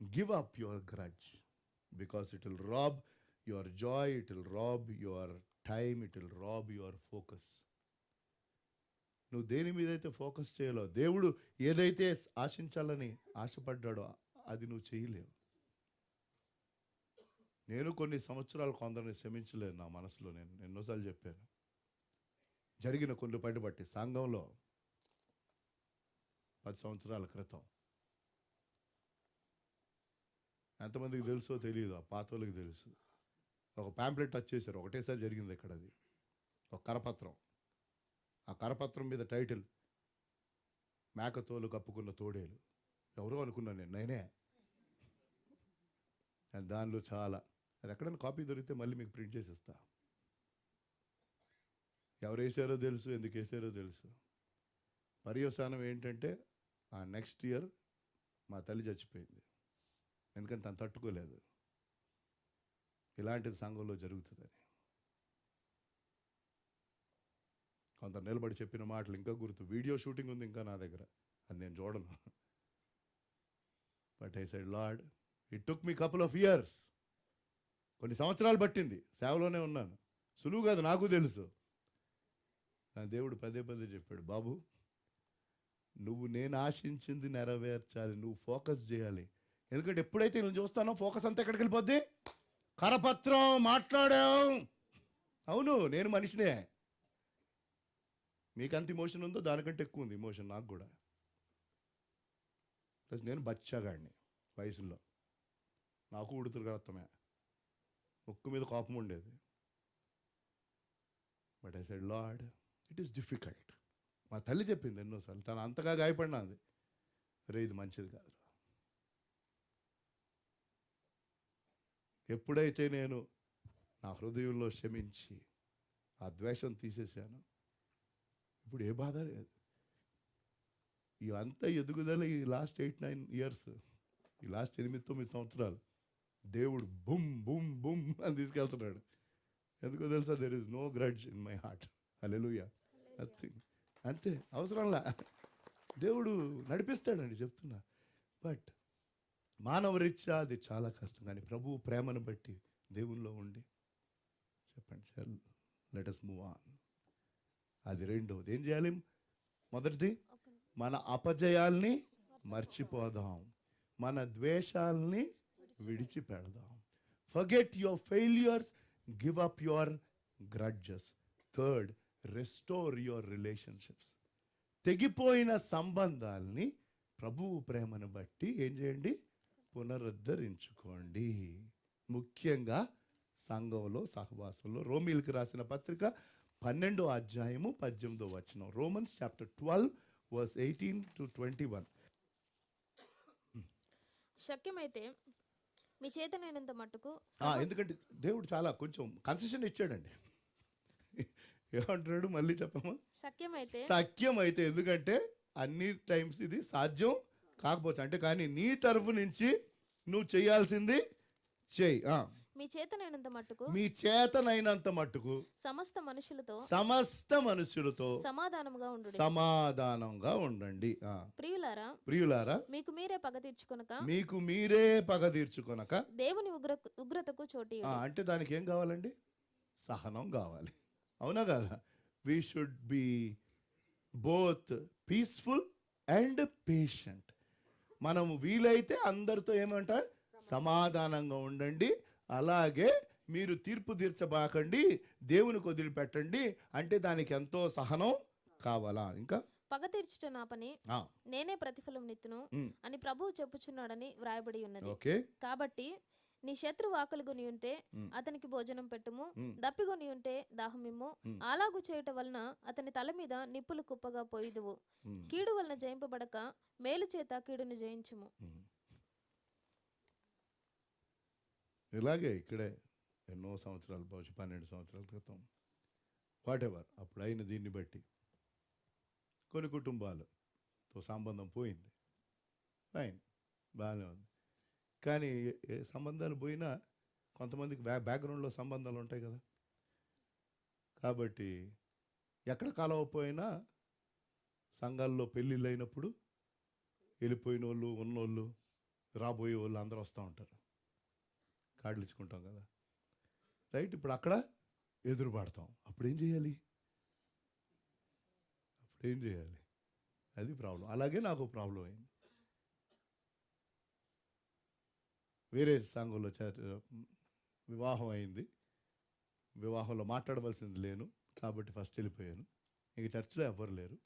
Give up your grudge, because it will rob your joy, it will rob your time, it will rob your focus. నువ్వు దేని మీద అయితే ఫోకస్ చేయాలో, దేవుడు ఏదైతే ఆశించాలని ఆశపడ్డాడో అది నువ్వు చేయలేవు. నేను కొన్ని సంవత్సరాలు కొందరిని క్షమించలేదు నా మనసులో. నేను ఎన్నోసార్లు చెప్పాను. జరిగిన కొన్ని పని బట్టి సంఘంలో 10 సంవత్సరాల క్రితం, ఎంతమందికి తెలుసో తెలియదు, ఆ పాత వాళ్ళకి తెలుసు. ఒక ప్యాంప్లెట్ టచ్ చేశారు, ఒకటేసారి జరిగింది ఇక్కడ. అది ఒక కరపత్రం. ఆ కరపత్రం మీద టైటిల్ మేకతోలు కప్పుకున్న తోడేలు. ఎవరో అనుకున్నాను నేనే. దానిలో చాలా, అది ఎక్కడైనా కాపీ దొరికితే మళ్ళీ మీకు ప్రింట్ చేసి ఇస్తా. ఎవరు వేసారో తెలుసు, ఎందుకు వేసారో తెలుసు. పర్యవసానం ఏంటంటే ఆ నెక్స్ట్ ఇయర్ మా తల్లి చచ్చిపోయింది. ఎందుకంటే తను తట్టుకోలేదు ఇలాంటిది సంఘంలో జరుగుతుందని. కొంత నిలబడి చెప్పిన మాటలు ఇంకా గుర్తు. వీడియో షూటింగ్ ఉంది ఇంకా నా దగ్గర, అది నేను చూడను. But I said lord, it took me couple of years. కొన్ని సంవత్సరాలు పట్టింది, సేవలోనే ఉన్నాను. సులువు కాదు, నాకు తెలుసు. నా దేవుడు పదే పదే చెప్పాడు, బాబు నువ్వు నేను ఆశించింది నెరవేర్చాలి, నువ్వు ఫోకస్ చేయాలి. ఎందుకంటే ఎప్పుడైతే నేను చూస్తానో ఫోకస్ అంతా ఎక్కడికి వెళ్ళిపోద్ది? కరపత్రం మాట్లాడాం. అవును, నేను మనిషినే. మీకు అంత ఇమోషన్ ఉందో దానికంటే ఎక్కువ ఉంది ఇమోషన్ నాకు కూడా. ప్లస్ నేను బచ్చాగాడిని వయసులో, నాకు ఉడుతురు రక్తమే, ముక్కు మీద కోపం ఉండేది. But I said lord, it is difficult. మా తల్లి చెప్పింది ఎన్నోసార్లు, తను అంతగా గాయపడినది, రే ఇది మంచిది కాదు, ఎప్పుడైతే నేను నా హృదయంలో క్షమించి ఆ ద్వేషం తీసేశాను, ఇప్పుడు ఏ బాధ లేదు. ఇవంతా ఎదుగుదల ఈ లాస్ట్ 8-9 ఇయర్స్, ఈ లాస్ట్ 8-9 సంవత్సరాలు దేవుడు బుమ్ బుమ్ బుమ్ అని తీసుకెళ్తున్నాడు. ఎందుకో తెలుసా? There is no grudge in my heart. Hallelujah. Nothing. అంతే, అవసరంలా. దేవుడు నడిపిస్తాడండి, చెప్తున్నా. బట్ మానవరీత్యా అది చాలా కష్టం. కానీ ప్రభు ప్రేమను బట్టి దేవునిలో ఉండి చెప్పండి, లెట్ us మూవ్ ఆన్. అది రెండవది. ఏం చేయాలి? మొదటిది, మన అపజయాల్ని మర్చిపోదాం, మన ద్వేషాల్ని విడిచిపెడదాం. Forget your failures, give up your grudges. Third, restore your relationships. తెగిపోయిన సంబంధాల్ని ప్రభువు ప్రేమను బట్టి ఏం చేయండి? పునరుద్ధరించుకోండి. ముఖ్యంగా సంఘంలో, సహవాసంలో. రోమీలకు రాసిన పత్రిక 12వ అధ్యాయము 18వ వచనం. Romans chapter 12 verse 18 to 21. శక్యమైతే మీ చేతనైనంత మట్టుకు ఎందుకంటే దేవుడు చాలా కొంచెం కన్సెషన్ ఇచ్చాడండి. ఏమంటున్నాడు? మళ్ళీ చెప్పమ్మా. సఖ్యమైతే, ఎందుకంటే అన్ని టైమ్స్ ఇది సాధ్యం కాకపోవచ్చు అంటే, కానీ నీ తరఫు నుంచి నువ్వు చేయాల్సింది చేయి. మీ చేతనైనంత మట్టుకు సమస్త మనుషులతో సమాధానంగా ఉండండి. ప్రియులారా, మీకు మీరే పగ తీర్చుకొనక దేవుని ఉగ్రతకు చోటు. అంటే దానికి ఏం కావాలండి? సహనం కావాలి. అవునా కదా? We should be both peaceful and patient. మనము వీలైతే అందరితో ఏమంటారు? సమాధానంగా ఉండండి. అలాగే మీరు తీర్పు తీర్చబాకండి, దేవునికి వదిలిపెట్టండి. అంటే దానికి ఎంతో సహనం కావాలా? ఇంకా పగ తీర్చుట నా పని, నేనే ప్రతిఫలం నిత్తును అని ప్రభువు చెప్పుచున్నాడని వ్రాయబడి ఉన్నది. కాబట్టి నీ శత్రువు ఆకలిగొని ఉంటే అతనికి భోజనం పెట్టుము, దప్పిగొని ఉంటే దాహమిమ్ము. అలాగు చేయటం వలన అతని తల మీద నిప్పులు కుప్పగా పోయిదువు. కీడు వలన జయింపబడక మేలు చేత కీడును జయించుము. ఇలాగే ఇక్కడే ఎన్నో సంవత్సరాలు, బహుశా 12 సంవత్సరాల క్రితం, వాటెవర్ అప్పుడు అయిన దీన్ని బట్టి కొన్ని కుటుంబాలతో సంబంధం పోయింది. ఫైన్, బాగానే ఉంది. కానీ సంబంధాలు పోయినా కొంతమందికి బ్యాక్గ్రౌండ్లో సంబంధాలు ఉంటాయి కదా. కాబట్టి ఎక్కడ కలవపోయినా సంఘాల్లో పెళ్ళిళ్ళు అయినప్పుడు వెళ్ళిపోయిన వాళ్ళు, ఉన్నోళ్ళు, రాబోయే వాళ్ళు అందరూ వస్తూ ఉంటారు. కార్డులు ఇచ్చుకుంటాం కదా, రైట్? ఇప్పుడు అక్కడ ఎదురు పడతాం. అప్పుడు ఏం చేయాలి? అది ప్రాబ్లం. అలాగే నాకు ప్రాబ్లం అయింది. వేరే సంఘంలో వివాహం అయింది. వివాహంలో మాట్లాడవలసింది లేను కాబట్టి ఫస్ట్ వెళ్ళిపోయాను. ఇంక చర్చిలో ఎవ్వరు లేరు.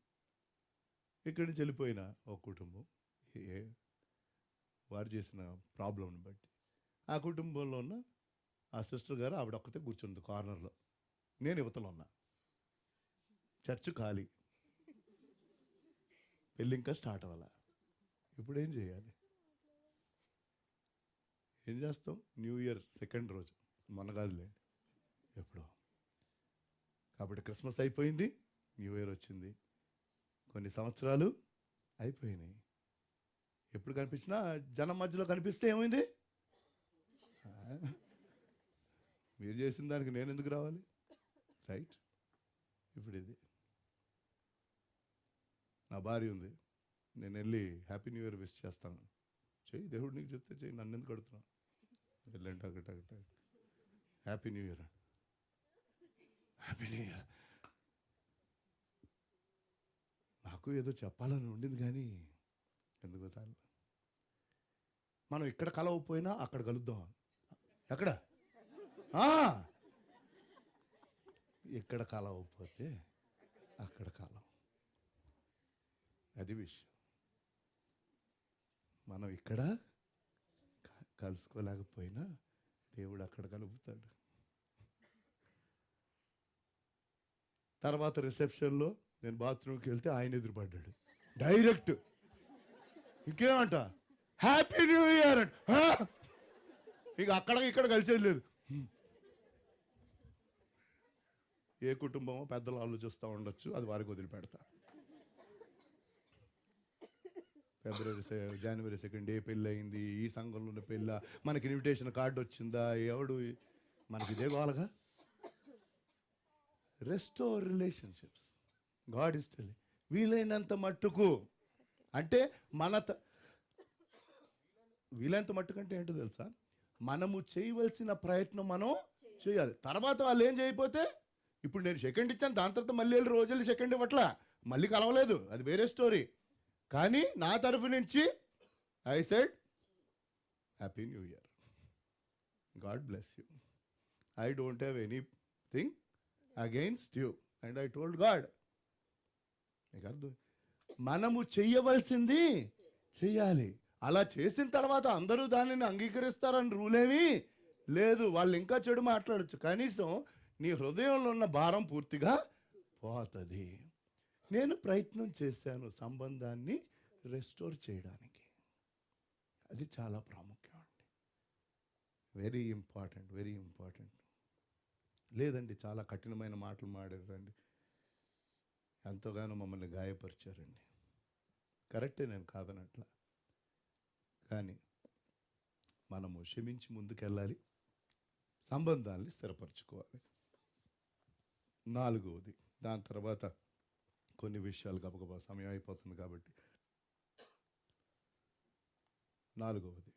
ఇక్కడి నుంచి వెళ్ళిపోయిన ఒక కుటుంబం, వారు చేసిన ప్రాబ్లంని బట్టి. ఆ కుటుంబంలో ఉన్న ఆ సిస్టర్ గారు, ఆవిడ ఒక్కతే కూర్చుంది కార్నర్లో, నేను యువతలో ఉన్నా. చర్చ్ ఖాళీ, పెళ్ళి ఇంకా స్టార్ట్ అవ్వాల. ఇప్పుడు ఏం చేయాలి? ఏం చేస్తాం? న్యూ ఇయర్ 2nd రోజు, మొన్న కాదులే, ఎప్పుడో. కాబట్టి క్రిస్మస్ అయిపోయింది, న్యూ ఇయర్ వచ్చింది, కొన్ని సంవత్సరాలు అయిపోయినాయి. ఎప్పుడు కనిపించినా జనం మధ్యలో కనిపిస్తే ఏమైంది? మీరు చేసిన దానికి నేను ఎందుకు రావాలి? రైట్? ఇప్పుడు ఇది నా భార్య ఉంది, నేను వెళ్ళి హ్యాపీ న్యూ ఇయర్ విష్ చేస్తాను. చెయ్యి, దేవుడు నీకు చెప్తే చెయ్యి, నన్ను ఎందుకు అడుగుతున్నాను? వెళ్ళండి అక్కడ happy new year, happy new year. నాకు ఏదో చెప్పాలని ఉండింది కానీ ఎందుకో చాలు. మనం ఇక్కడ కలవకపోయినా అక్కడ కలుద్దాం. ఎక్కడ? ఇక్కడ కలవకపోతే అక్కడ కలవం. అది విషయం. మనం ఇక్కడ కలుసుకోలేకపోయినా దేవుడు అక్కడ కలుపుతాడు. తర్వాత రిసెప్షన్లో నేను బాత్రూమ్కి వెళ్తే ఆయన ఎదురుపడ్డాడు డైరెక్ట్. ఇంకేమంట? హ్యాపీ న్యూ ఇయర్ అంట. ఇక అక్కడ ఇక్కడ కలిసేది లేదు. ఏ కుటుంబమో పెద్దలు ఆలోచిస్తూ ఉండొచ్చు, అది వారికి వదిలిపెడతా. జనవరి 2 పెళ్ళి అయింది, ఈ సంఘంలోనే పెళ్ళ, మనకి ఇన్విటేషన్ కార్డు వచ్చిందా, ఎవడు మనకి ఇదే గోలగా. Restore relationships, God is telling. వీలైనంత మట్టుకు అంటే వీలైనంత మట్టుకు అంటే ఏంటో తెలుసా, మనము చేయవలసిన ప్రయత్నం మనం చేయాలి. తర్వాత వాళ్ళు ఏం చేయకపోతే, ఇప్పుడు నేను సెకండ్ ఇచ్చాను, దాని తర్వాత మళ్ళీ వెళ్ళి రోజులు సెకండ్ ఇవ్వట్లా, మళ్ళీ కలవలేదు, అది వేరే స్టోరీ. కానీ నా తరఫు నుంచి I said happy new year, God bless you, I don't have anything against you and I told God. నీకు అర్థం, మనము చెయ్యవలసింది చెయ్యాలి. అలా చేసిన తర్వాత అందరూ దానిని అంగీకరిస్తారని రూలేమీ లేదు. వాళ్ళు ఇంకా చెడు మాట్లాడచ్చు, కనీసం నీ హృదయంలో ఉన్న భారం పూర్తిగా పోతుంది. నేను ప్రయత్నం చేశాను సంబంధాన్ని రెస్టోర్ చేయడానికి. అది చాలా ప్రాముఖ్యం అండి, వెరీ ఇంపార్టెంట్, వెరీ ఇంపార్టెంట్. లేదండి, చాలా కఠినమైన మాటలు మాడారండి, ఎంతోగానో మమ్మల్ని గాయపరిచారండి. కరెక్టే, నేను కాదనట్లా. కానీ మనము క్షమించి ముందుకెళ్ళాలి, సంబంధాన్ని స్థిరపరచుకోవాలి. 4వది, దాని తర్వాత కొన్ని విషయాలు గబగబా సమయం అయిపోతుంది కాబట్టి 4వది,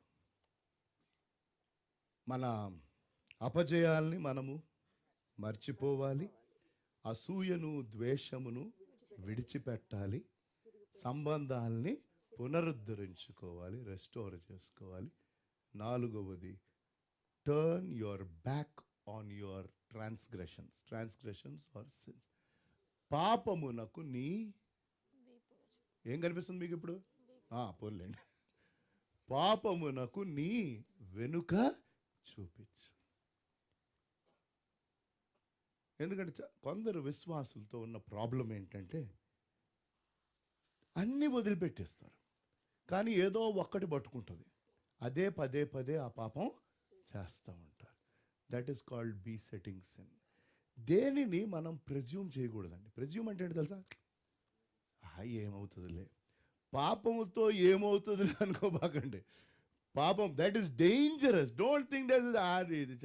మన అపజయాల్ని మనము మర్చిపోవాలి, అసూయను ద్వేషమును విడిచిపెట్టాలి, సంబంధాల్ని పునరుద్ధరించుకోవాలి, రెస్టోర్ చేసుకోవాలి. 4వది, turn your back on your transgressions or sins. పాపమునకు నీ ఏం కనిపిస్తుంది మీకు ఇప్పుడు? పోలేండి, పాపమునకు నీ వెనుక చూపించు. ఎందుకంటే కొందరు విశ్వాసులతో ఉన్న ప్రాబ్లం ఏంటంటే, అన్నీ వదిలిపెట్టేస్తారు, కానీ ఏదో ఒక్కటి పట్టుకుంటుంది, అదే పదే పదే ఆ పాపం చేస్తూ ఉంటారు. That is called besetting sin. దేనిని మనం ప్రెజ్యూమ్ చేయకూడదండి. ప్రెజ్యూమ్ అంటే ఏంటి తెలుసా? ఏమవుతుందిలే, పాపముతో ఏమవుతుందిలే అనుకోబాకండి. పాపం that is dangerous. Don't think that is అది ఇది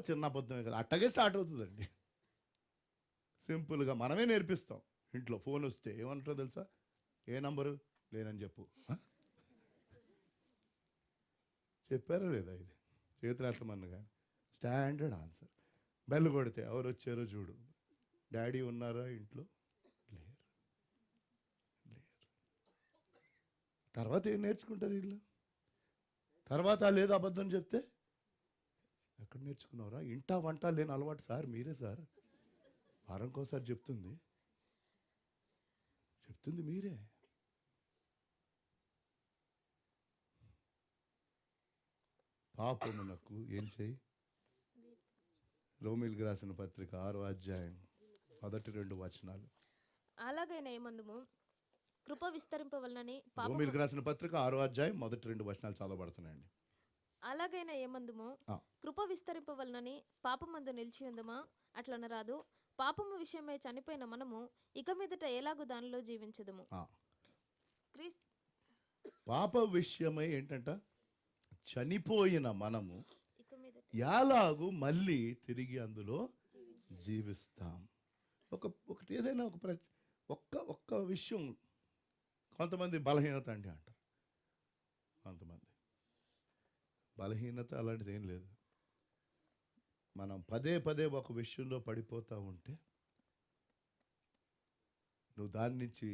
చిన్న అబద్ధమే కదా, అట్టగే స్టార్ట్ అవుతుందండి. సింపుల్గా మనమే నేర్పిస్తాం. ఇంట్లో ఫోన్ వస్తే ఏమంటారో తెలుసా? ఏ నంబరు లేనని చెప్పు. చెప్పారో లేదా? ఇది చేతురాత్మన్న కానీ స్టాండర్డ్ ఆన్సర్. బెల్ కొడితే ఎవరు వచ్చారో చూడు, డాడీ ఉన్నారా ఇంట్లో? లేరు. తర్వాత ఏం నేర్చుకుంటారు వీళ్ళు? తర్వాత లేదు అబద్ధం చెప్తే, ఎక్కడ నేర్చుకున్నారా? ఇంటా వంట లేని అలవాటు సార్, మీరే సార్, వారంకోసారి చెప్తుంది మీరే. పాపమునకు ఏం చేయి? రోమీయులకు రాసిన పత్రిక 6వ అధ్యాయం 1-2 వచనాలు. అలాగైనా ఏమందుము, కృప విస్తరింపవలనని. రోమీయులకు రాసిన పత్రిక 6వ అధ్యాయం 1-2 వచనాలు చదవబడుతున్నాయండి. అలాగైనా ఏమందుము, కృప విస్తరింపవలనని పాపమందు నిలిచి ఉందమా? అట్లనరాదు. పాపము విషయమై చనిపోయిన మనము ఇక మీదట ఎలాగూ దానిలో జీవించదుము. పాప విషయమై ఏంటంట? చనిపోయిన మనము ఎలాగూ మళ్ళీ తిరిగి అందులో జీవిస్తాం. ఒకటి ఏదైనా ఒక్క విషయం. కొంతమంది బలహీనత అండి అంటారు, కొంతమంది బలహీనత అలాంటిది ఏం లేదు. మనం పదే పదే ఒక విషయంలో పడిపోతూ ఉంటే నువ్వు దాని నుంచి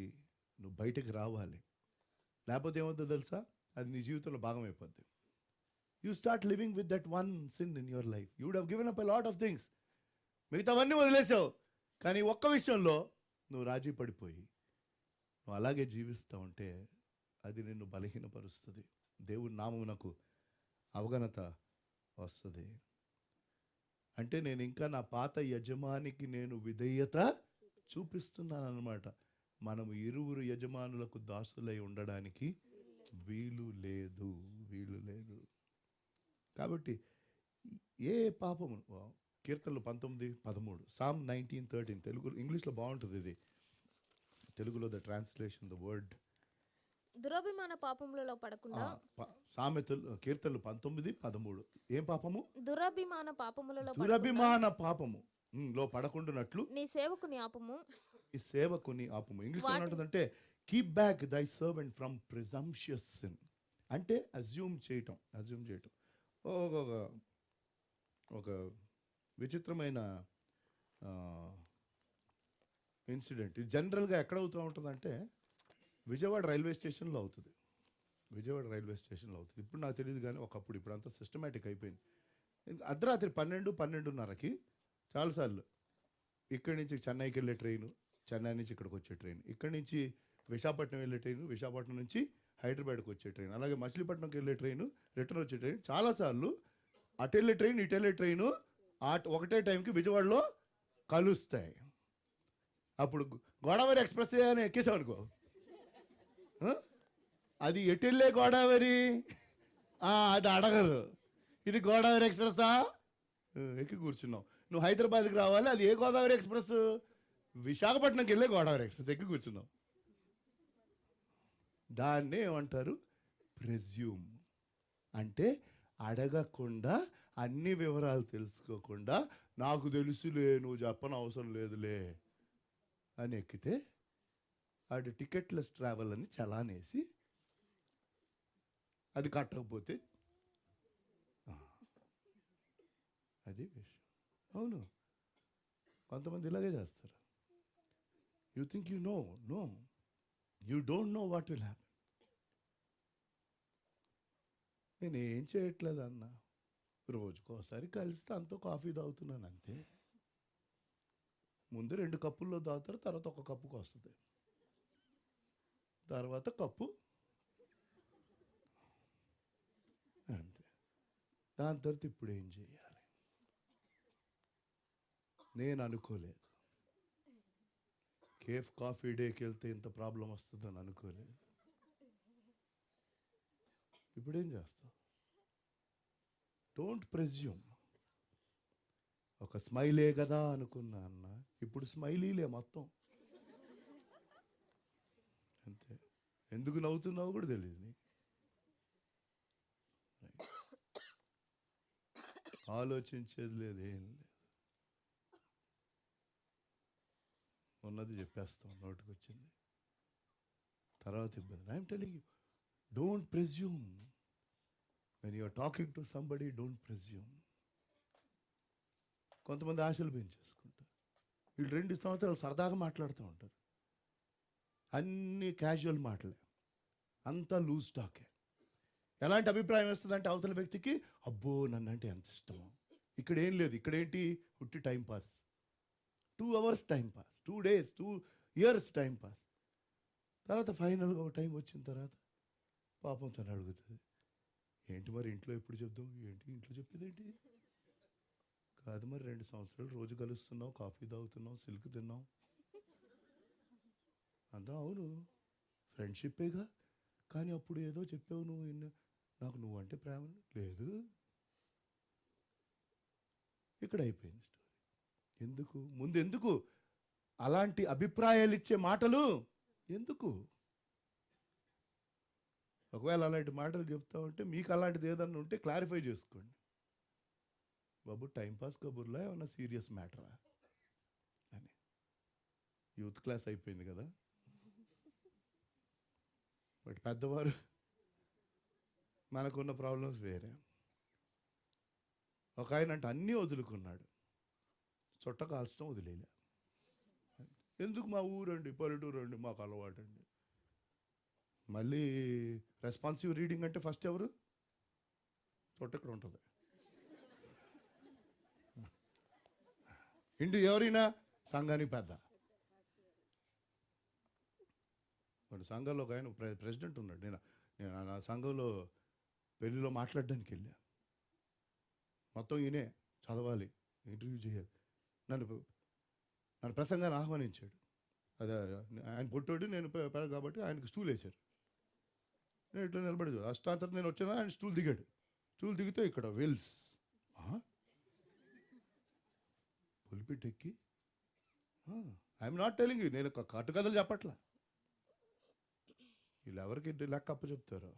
బయటకు రావాలి. లేకపోతే ఏమవుతుందో తెలుసా? అది నీ జీవితంలో భాగం అయిపోద్ది. You start living with that one sin in your life. You would have given up a lot of things. మిగతావన్నీ వదిలేసావు, కానీ ఒక్క విషయంలో నువ్వు రాజీ పడిపోయి నువ్వు అలాగే జీవిస్తూ ఉంటే అది నిన్ను బలహీనపరుస్తుంది. దేవుడి నామమునకు అవగనత వస్తుంది. అంటే నేను ఇంకా నా పాత యజమానికి నేను విధేయత చూపిస్తున్నాను అన్నమాట. మనము ఇరువురు యజమానులకు దాసులై ఉండడానికి వీలు లేదు. కాబట్టి ఏ పాపము కీర్తనలు 19:13 సామ్ 19:13 తెలుగు ఇంగ్లీష్లో బాగుంటుంది ఇది, తెలుగులో ద ట్రాన్స్లేషన్ ద వర్డ్ దురభిమాన పాపములలో పడకుండా. సామెతలు కీర్తనలు 19:13 ఏం పాపము? దురభిమాన పాపములలో దురభిమాన పాపము లో పడకుండానట్లు నీ సేవకుని ఆపము. ఈ సేవకుని ఆపము. ఇంగ్లీష్లో ఏమంటుందంటే కీప్ బ్యాక్ దై సర్వెంట్ ఫ్రమ్ ప్రిజంప్షియస్ సిన్, అంటే అజ్యూమ్ చేయటం. ఒక విచిత్రమైన ఇన్సిడెంట్. ఇది జనరల్గా ఎక్కడ అవుతూ ఉంటుందంటే విజయవాడ రైల్వే స్టేషన్లో అవుతుంది. ఇప్పుడు నాకు తెలియదు కానీ ఒకప్పుడు, ఇప్పుడు అంతా సిస్టమేటిక్ అయిపోయింది. అర్ధరాత్రి 12:30కి చాలాసార్లు ఇక్కడి నుంచి చెన్నైకి వెళ్ళే ట్రైను, చెన్నై నుంచి ఇక్కడికి వచ్చే ట్రైన్, ఇక్కడి నుంచి విశాఖపట్నం వెళ్ళే ట్రైను, విశాఖపట్నం నుంచి హైదరాబాద్కి వచ్చే ట్రైన్, అలాగే మచిలీపట్నంకి వెళ్ళే ట్రైను, రిటర్న్ వచ్చే ట్రైన్, చాలాసార్లు అటు వెళ్ళే ట్రైన్ ఇటు వెళ్ళే ట్రైను ఒకటే టైంకి విజయవాడలో కలుస్తాయి. అప్పుడు గోదావరి ఎక్స్ప్రెస్ అని ఎక్కేసాం అనుకో, అది ఎటు వెళ్ళే గోదావరి అది అడగదు, ఇది గోదావరి ఎక్స్ప్రెస్సా, ఎక్కి కూర్చున్నావు. నువ్వు హైదరాబాద్కి రావాలి, అది ఏ గోదావరి ఎక్స్ప్రెస్? విశాఖపట్నంకి వెళ్ళే గోదావరి ఎక్స్ప్రెస్ ఎక్కి కూర్చున్నావు. దాన్నే ఏమంటారు? ప్రెజ్యూమ్. అంటే అడగకుండా, అన్ని వివరాలు తెలుసుకోకుండా, నాకు తెలుసులే నువ్వు చెప్పని అవసరం లేదులే అని ఎక్కితే వాడి టికెట్లెస్ ట్రావెల్ అని చలానేసి అది కట్టకపోతే అది విషయం. అవును, కొంతమంది ఇలాగే చేస్తారు. You think you know you don't know what will happen. నేనేం చేయట్లేదు అన్న, రోజుకోసారి కలిస్తే అంతా కాఫీ తాగుతున్నాను అంతే. ముందు 2 కప్పుల్లో తాగుతారు, తర్వాత 1 కప్పుకి వస్తుంది, తర్వాత కప్పు అంతే. దాని తర్వాత ఇప్పుడు ఏం చేయాలి? నేను అనుకోలేదు, కేఫ్ కాఫీ డేకి వెళ్తే ఇంత ప్రాబ్లం వస్తుందని అనుకోలేదు. ఇప్పుడేం చేస్తావు? Don't presume. ఒక స్మైలే కదా అనుకున్నా అన్న, ఇప్పుడు స్మైలీలే మొత్తం అంతే. ఎందుకు నవ్వుతున్నావు కూడా తెలియదు నీకు. ఆలోచించేది లేదు, ఏం లేదు, ఉన్నది చెప్పేస్తాం, నోటికి వచ్చింది, తర్వాత ఇబ్బంది. I'm telling you, don't presume. When you're talking to somebody, don't presume. కొంతమంది ఆశలు పెంచేసుకుంటారు. వీళ్ళు 2 సంవత్సరాలు సరదాగా మాట్లాడుతూ ఉంటారు, అన్ని క్యాజువల్ మాటలే, అంతా లూజ్ టాకే. ఎలాంటి అభిప్రాయం వస్తుందంటే అవతల వ్యక్తికి, అబ్బో నన్నంటే ఎంత ఇష్టమో. ఇక్కడ ఏం లేదు, ఇక్కడ ఏంటి? ఉట్టి timepass. 2 hours timepass, 2 days, 2 years timepass. తర్వాత ఫైనల్గా ఒక టైం వచ్చిన తర్వాత పాపం తను అడుగుతుంది, ఏంటి మరి ఇంట్లో ఎప్పుడు చెప్దాం? ఏంటి ఇంట్లో చెప్పేది ఏంటి? కాదు మరి 2 సంవత్సరాలు రోజు కలుస్తున్నావు, కాఫీ తాగుతున్నావు, సిల్క్ తిన్నావు అంతా అవును, ఫ్రెండ్షిప్పేగా, కానీ అప్పుడు ఏదో చెప్పావు నువ్వు, నాకు నువ్వంటే ప్రేమ లేదు. ఇక్కడ అయిపోయింది స్టోరీ. ఎందుకు ముందెందుకు అలాంటి అభిప్రాయాలు ఇచ్చే మాటలు ఎందుకు? ఒకవేళ అలాంటి మాటలు చెప్తా ఉంటే మీకు అలాంటిది ఏదన్నా ఉంటే క్లారిఫై చేసుకోండి. బాబు టైంపాస్ కబుర్లా ఏమన్నా సీరియస్ మ్యాటరా అని. యూత్ క్లాస్ అయిపోయింది కదా. బట్ పెద్దవారు, మనకున్న ప్రాబ్లమ్స్ వేరే. ఒక ఆయన అంటే అన్నీ వదులుకున్నాడు, చుట్ట కాల్చడం వదిలేలే. ఎందుకు? మా ఊరండి, పల్లెటూరు అండి, మాకు అలవాటు అండి. మళ్ళీ రెస్పాన్సివ్ రీడింగ్ అంటే ఫస్ట్ ఎవరు? చుట్ట ఇక్కడ ఉంటుంది. ఇంటి ఎవరైనా సంఘానికి పెద్ద. వాడు సంఘంలో ఒక ఆయన ప్రెసిడెంట్ ఉన్నాడు. నేను నా సంఘంలో పెళ్ళిలో మాట్లాడడానికి వెళ్ళా. మొత్తం ఈయనే చదవాలి, ఇంటర్వ్యూ చేయాలి. నన్ను ప్రసంగాన్ని ఆహ్వానించాడు. అదే ఆయన పొట్టోడు, నేను పెద్ద కాబట్టి ఆయనకు స్టూల్ వేశారు. నేను ఇట్లా నిలబడి అష్టాంతరం నేను వచ్చాను, ఆయన స్టూల్ దిగాడు. స్టూల్ దిగితే ఇక్కడ విల్స్, పులిపిట్ ఎక్కి, ఐఎమ్ నాట్ టెలింగ్ యూ, నేను కట్టు కథలు చెప్పట్లా. వీళ్ళు ఎవరికి లెక్క అప్ప చెప్తారు?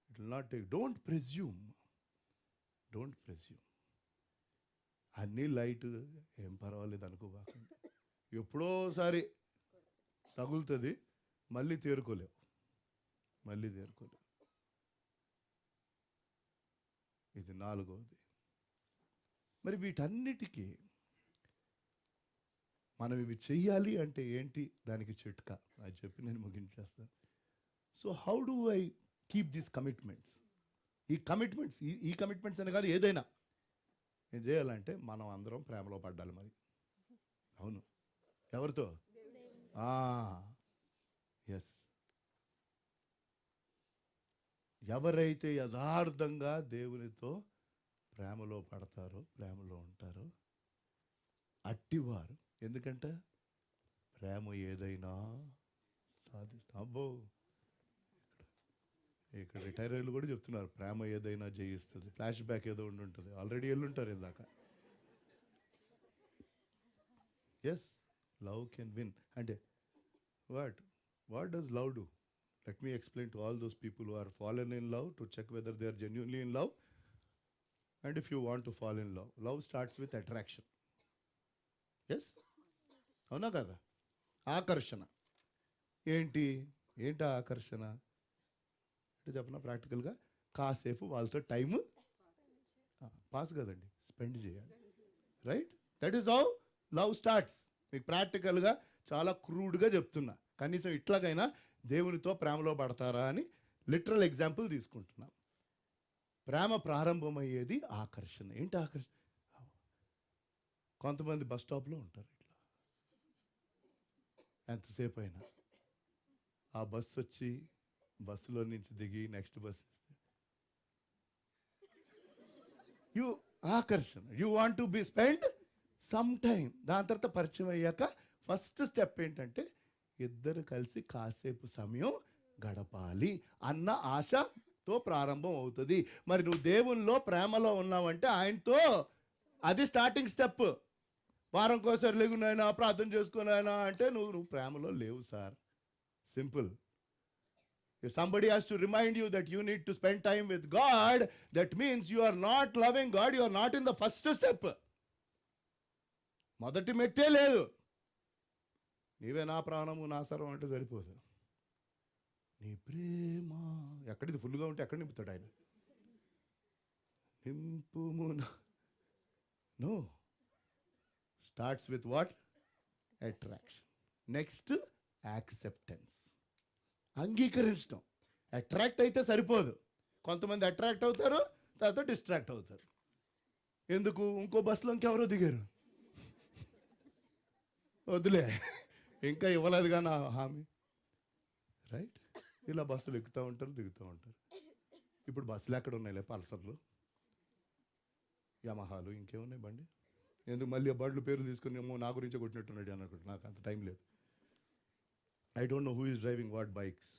It will not take. Don't presume. అన్నీ లైట్, ఏం పర్వాలేదు అనుకోబాకండి. ఎప్పుడోసారి తగులుతుంది, మళ్ళీ తేరుకోలేవు. ఇది 4వది. మరి వీటన్నిటికీ మనం ఇవి చెయ్యాలి అంటే ఏంటి, దానికి చిట్కా అది చెప్పి నేను ముగించేస్తాను. So how do I keep these commitments? ఈ కమిట్మెంట్స్ అని కాదు, ఏదైనా ఏం చేయాలంటే మనం అందరం ప్రేమలో పడ్డాలి. మరి అవును, ఎవరితో? ఎస్. ఎవరైతే యథార్థంగా దేవునితో ప్రేమలో పడతారో, ప్రేమలో ఉంటారో అట్టివారు. ఎందుకంటే ప్రేమ ఏదైనా సాధిస్తా. అబ్బో, ఇక్కడ రిటైర్ అయ్యలు కూడా చెప్తున్నారు, ప్రేమ ఏదైనా జయిస్తుంది. ఫ్లాష్ బ్యాక్ ఏదో ఉంటుంది, ఆల్రెడీ వెళ్ళుంటారు ఇందాక. Yes, love can win. అంటే what does love do? Let me explain to all those people who are fallen in love to check whether they are genuinely in love. And if you want to fall in love, love starts with attraction. Yes? అవునా కదా? ఆకర్షణ. ఏంటి ఆకర్షణ అంటే చెప్పనా ప్రాక్టికల్గా? కాసేపు వాళ్ళతో టైము పాస్ కదండి, స్పెండ్ చేయాలి. Right? That is how love starts. మీకు ప్రాక్టికల్గా చాలా క్రూడ్గా చెప్తున్నా, కనీసం ఇట్లాగైనా దేవునితో ప్రేమలో పడతారా అని లిటరల్ ఎగ్జాంపుల్ తీసుకుంటున్నాం. ప్రేమ ప్రారంభమయ్యేది ఆకర్షణ. ఏంటి ఆకర్షణ? కొంతమంది బస్ స్టాప్లో ఉంటారు, ఇట్లా ఎంతసేపు అయినా. ఆ బస్సు వచ్చి బస్సులో నుంచి దిగి నెక్స్ట్ బస్ యూ ఆకర్షణ. You want to be spend some time. దాని తర్వాత పరిచయం అయ్యాక ఫస్ట్ స్టెప్ ఏంటంటే ఇద్దరు కలిసి కాసేపు సమయం గడపాలి అన్న ఆశతో ప్రారంభం అవుతుంది. మరి నువ్వు దేవుల్లో ప్రేమలో ఉన్నావంటే ఆయనతో, అది స్టార్టింగ్ స్టెప్. వారం కోసారి లేకునైనా ప్రార్థన చేసుకునైనా అంటే నువ్వు ప్రేమలో లేవు sir. Simple. If somebody has to remind you that you need to spend time with God, that means you are not loving God, you are not in the first step. మొదటి మెట్టే లేదు. నీవే నా ప్రాణము నా సర్వం అంటే సరిపోదు. నీ ప్రేమ ఎక్కడిది ఫుల్గా ఉంటే ఎక్కడ నింపుతాడు ఆయన? నింపుము. No, starts with what? Attraction. Next acceptance, అంగీకరించడం. అట్రాక్ట్ అయితే సరిపోదు. కొంతమంది అట్రాక్ట్ అవుతారు, తర్వాత డిస్ట్రాక్ట్ అవుతారు. ఎందుకు? ఇంకో బస్సులో ఇంకెవరో దిగారు, వదిలే, ఇంకా ఇవ్వలేదుగా నా హామీ. రైట్? ఇలా బస్సులు ఎక్కుతూ ఉంటారు, దిగుతూ ఉంటారు. ఇప్పుడు బస్సులు ఎక్కడ ఉన్నాయిలే, పల్సర్లు, యమహాలు, ఇంకేమున్నాయి బండి. ఎందుకు మళ్ళీ ఆ బండ్లు పేర్లు తీసుకుని ఏమో నా గురించే కొట్టినట్టున్నాడు అనుకుంటు. నాకు అంత టైం లేదు. I don't know who is driving what bikes.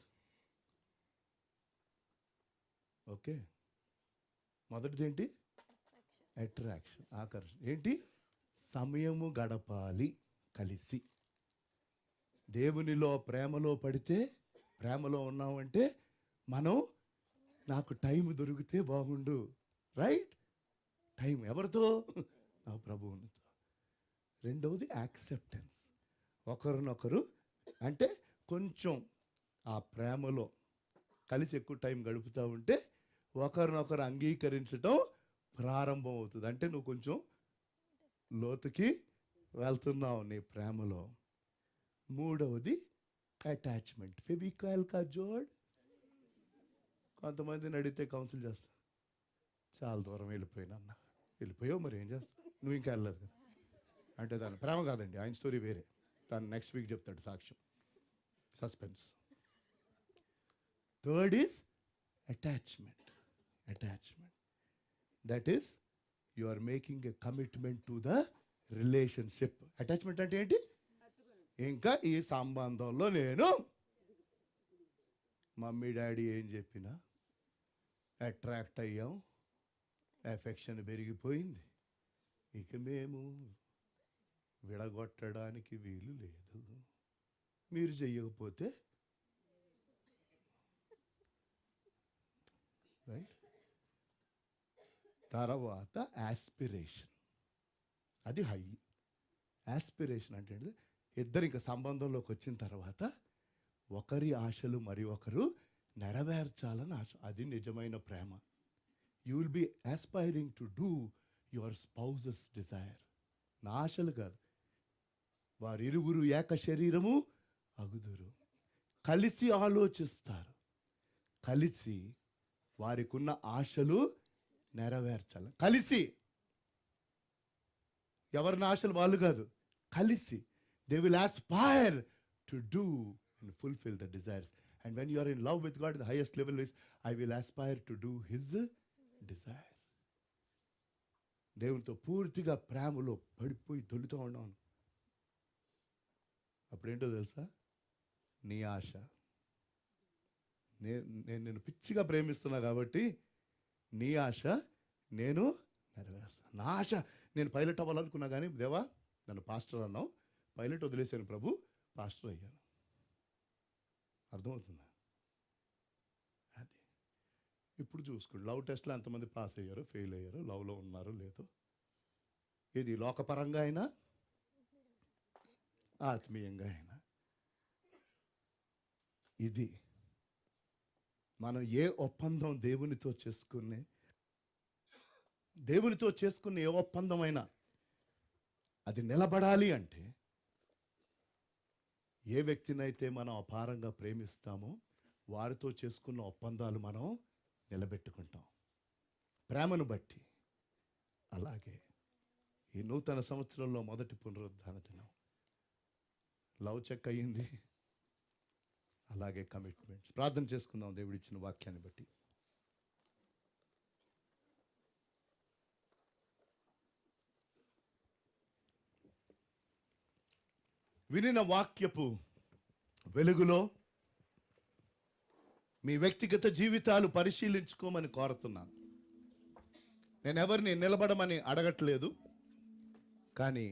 Okay, మొదటిది ఏంటి? అట్రాక్షన్, ఆకర్షణ. ఏంటి? సమయము గడపాలి కలిసి. దేవునిలో ప్రేమలో పడితే, ప్రేమలో ఉన్నామంటే మనం, నాకు టైం దొరికితే బాగుండు. రైట్? టైం ఎవరితో? నా ప్రభువునితో. రెండవది యాక్సెప్టెన్స్. ఒకరినొకరు అంటే కొంచెం ఆ ప్రేమలో కలిసి ఎక్కువ టైం గడుపుతూ ఉంటే ఒకరినొకరు అంగీకరించడం ప్రారంభం అవుతుంది. అంటే నువ్వు కొంచెం లోతుకి వెళ్తున్నావు నీ ప్రేమలో. మూడవది అటాచ్మెంట్. ఫెవికాల్ కా జోడ్. కొంతమందిని అడిగితే కౌన్సిల్ చేస్తా, చాలా దూరం వెళ్ళిపోయినన్న. వెళ్ళిపోయావు, మరి ఏం చేస్తావు? నువ్వు ఇంకా వెళ్ళలేదు కదా అంటే దాని ప్రేమ కాదండి, ఆయన స్టోరీ వేరే. తను నెక్స్ట్ వీక్ చెప్తాడు సాక్ష్యం. Suspense. Third is attachment. That is you are making a commitment to the relationship. Attachment అంటే ఏంటి? ఇంకా ఈ సంబంధంలో నేను మమ్మీ డాడీ ఏం చెప్పినా అట్రాక్ట్ అయ్యాం, ఎఫెక్షన్ పెరిగిపోయింది. ఇక మేము విడగొట్టడానికి వీలు లేదు. మీరు చెయ్యకపోతే రైట్. తర్వాత యాస్పిరేషన్, అది హై. యాస్పిరేషన్ అంటే ఇద్దరు ఇంకా సంబంధంలోకి వచ్చిన తర్వాత ఒకరి ఆశలు మరి ఒకరు నెరవేర్చాలని ఆశ, అది నిజమైన ప్రేమ. You will be aspiring to do your spouse's desire. నా ఆశలు కాదు, వారిరువురు ఏక శరీరము అగుదురు, కలిసి ఆలోచిస్తారు, కలిసి వారికి ఉన్న ఆశలు నెరవేర్చాలి. కలిసి, ఎవరిని ఆశలు వాళ్ళు కాదు, కలిసి. They will aspire to do and fulfil the desires. And when you are in love with God, the highest level is I will aspire to do his desire. దేవునితో పూర్తిగా ప్రేమలో పడిపోయి దొలుతూ ఉన్నాను. అప్పుడేంటో తెలుసా, నీ ఆశ, నేను నిన్ను పిచ్చిగా ప్రేమిస్తున్నా కాబట్టి నీ ఆశ నేను నెరవేరుస్తాను. నా ఆశ, నేను పైలట్ అవ్వాలనుకున్నా కానీ దేవా నన్ను పాస్టర్ అన్నావు, పైలట్ వదిలేశాను ప్రభు, పాస్టర్ అయ్యాను. అర్థమవుతుందా? అది ఇప్పుడు చూసుకోండి, లవ్ టెస్ట్లో ఎంతమంది పాస్ అయ్యారో, ఫెయిల్ అయ్యారో, లవ్లో ఉన్నారో లేదో. ఇది లోకపరంగా అయినా ఆత్మీయంగా అయినా. ఇది మనం ఏ ఒప్పందం దేవునితో చేసుకునే ఏ ఒప్పందమైనా అది నిలబడాలి అంటే, ఏ వ్యక్తినైతే మనం అపారంగా ప్రేమిస్తామో వారితో చేసుకున్న ఒప్పందాలు మనం నిలబెట్టుకుంటాం ప్రేమను బట్టి. అలాగే ఈ నూతన సంవత్సరంలో మొదటి పునరుద్ధాన దినం లవ్ చెక్ అయ్యింది, అలాగే కమిట్మెంట్స్. ప్రార్థన చేసుకుందాం దేవుడిచ్చిన వాక్యాన్ని బట్టి. వినిన వాక్యపు వెలుగులో మీ వ్యక్తిగత జీవితాలు పరిశీలించుకోమని కోరుతున్నాను. నేను ఎవరిని నిలబడమని అడగట్లేదు, కానీ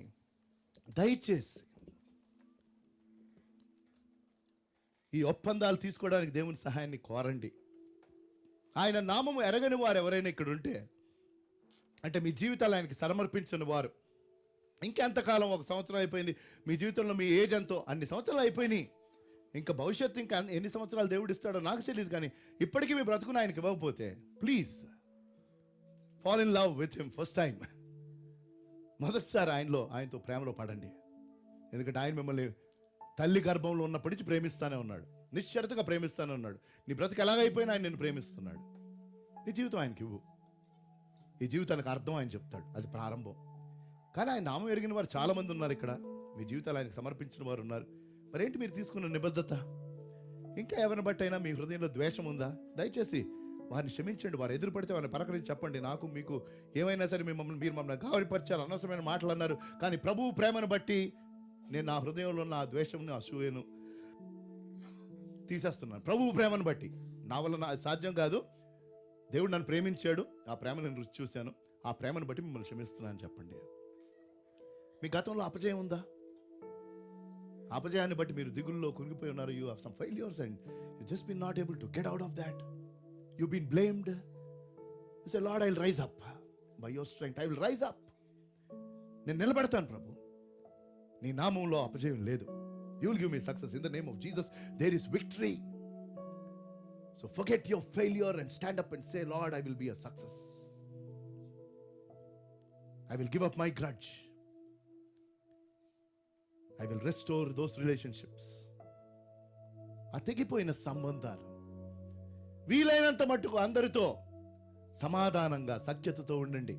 దయచేసి ఈ ఒప్పందాలు తీసుకోవడానికి దేవుని సహాయాన్ని కోరండి. ఆయన నామము ఎరగని వారు ఎవరైనా ఇక్కడ ఉంటే, అంటే మీ జీవితాలు ఆయనకి సమర్పించని వారు, ఇంకెంతకాలం, 1 సంవత్సరం అయిపోయింది, మీ జీవితంలో మీ ఏజ్ ఎంతో, అన్ని సంవత్సరాలు అయిపోయినాయి, ఇంకా భవిష్యత్తు ఇంకా ఎన్ని సంవత్సరాలు దేవుడు ఇస్తాడో నాకు తెలియదు, కానీ ఇప్పటికీ మీ బ్రతుకుని ఆయనకి ఇవ్వకపోతే please fall in love with him first time. మొదటిసారి ఆయనతో ప్రేమలో పడండి. ఎందుకంటే ఆయన మిమ్మల్ని తల్లి గర్భంలో ఉన్నప్పటి నుంచి ప్రేమిస్తానే ఉన్నాడు, నిశ్చరతగా ప్రేమిస్తానే ఉన్నాడు. నీ బ్రతుకు ఎలాగైపోయినా ఆయన నిన్ను ప్రేమిస్తున్నాడు. నీ జీవితం ఆయనకి ఇవ్వు. ఈ జీవితానికి అర్థం ఆయన చెప్తాడు, అది ప్రారంభం. కానీ ఆయన నామం ఎరిగిన వారు చాలామంది ఉన్నారు ఇక్కడ, మీ జీవితాలు ఆయనకు సమర్పించిన వారు ఉన్నారు. మరేంటి మీరు తీసుకున్న నిబద్ధత? ఇంకా ఎవరిని బట్టి అయినా మీ హృదయంలో ద్వేషం ఉందా? దయచేసి వారిని క్షమించండి. వారు ఎదురుపడితే వారిని పలకరించి చెప్పండి, నాకు మీకు ఏమైనా సరే మీరు మమ్మల్ని గావరిపరిచారు, అనవసరమైన మాటలు అన్నారు, కానీ ప్రభువు ప్రేమను బట్టి నేను నా హృదయంలో ఉన్న ఆ ద్వేషంను, అసూయను తీసేస్తున్నాను. ప్రభువు ప్రేమను బట్టి, నా వల్ల సాధ్యం కాదు, దేవుడు నన్ను ప్రేమించాడు, ఆ ప్రేమ నేను రుచి చూశాను, ఆ ప్రేమను బట్టి మిమ్మల్ని క్షమిస్తున్నాను చెప్పండి. మీ గతంలో అపజయం ఉందా? అపజయాన్ని బట్టి మీరు దిగుల్లో కురిగిపోయి ఉన్నారు. You have some failures and you just been not able to get out of that. You been blamed. You say Lord I will rise up by your strength, I will rise up. నేను నిలబడతాను ప్రభు, నీ నామంలో అపజయం లేదు. You will give me success in the name of Jesus. There is victory. So forget your failure and stand up and say Lord I will be a success. I will give up my grudge. I will restore those relationships. ఆ తెగిపోయిన సంబంధాలు వీలైనంత మట్టుకు అందరితో సమాధానంగా సఖ్యతతో ఉండండి.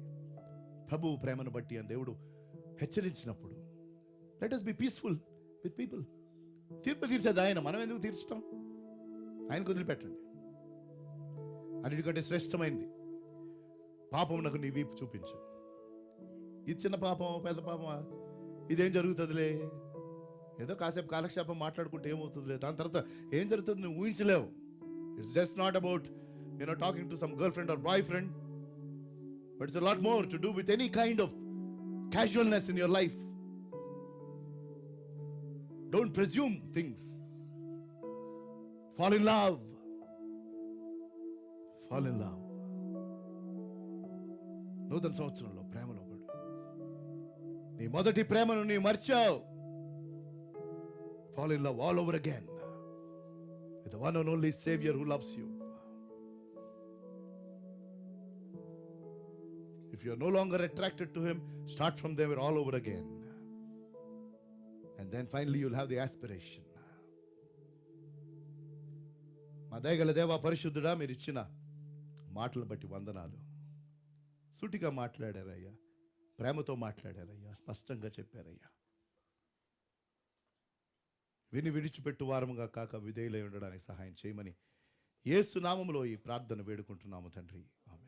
ప్రభువు ప్రేమను బట్టి అని దేవుడు హెచ్చరించినప్పుడు let us be peaceful with people. తీర్పు తీర్చేది ఆయన, మనం ఎందుకు తీర్చడం? ఆయనకు వదిలిపెట్టండి. అన్నిటికంటే శ్రేష్టమైంది పాపమునకు నీ వీపు చూపించు. ఇది చిన్న పాపం, పెద్ద పాపమా, ఇదేం జరుగుతుందిలే, ఏదో కాసేపు కాలక్షేపం మాట్లాడుకుంటే ఏమవుతుందిలే, దాని తర్వాత ఏం జరుగుతుంది నువ్వు ఊహించలేవు. It's just not about, talking to some girlfriend or boyfriend, but it's a lot more to do with any kind of casualness in your life. Don't presume things. Fall in love. Fall in love. నూతన సంవత్సరంలో ప్రేమలో పడు. నీ మొదటి ప్రేమను నీ మర్చావు. Fall in love all over again with the one and only Savior who loves you. If you are no longer attracted to Him, start from there all over again. And then finally you'll have the aspiration. మా దయగల దేవా పరిశుద్ధుడా, మీరు ఇచ్చిన మాటలను బట్టి వందనాలు. సూటిగా మాట్లాడారయ్యా, ప్రేమతో మాట్లాడారయ్యా, స్పష్టంగా చెప్పారయ్యా. విని విడిచిపెట్టు వారముగా కాక విధేయులై ఉండడానికి సహాయం చేయమని యేసు నామములో ఈ ప్రార్థన వేడుకుంటున్నాము తండ్రి. ఆమేన్.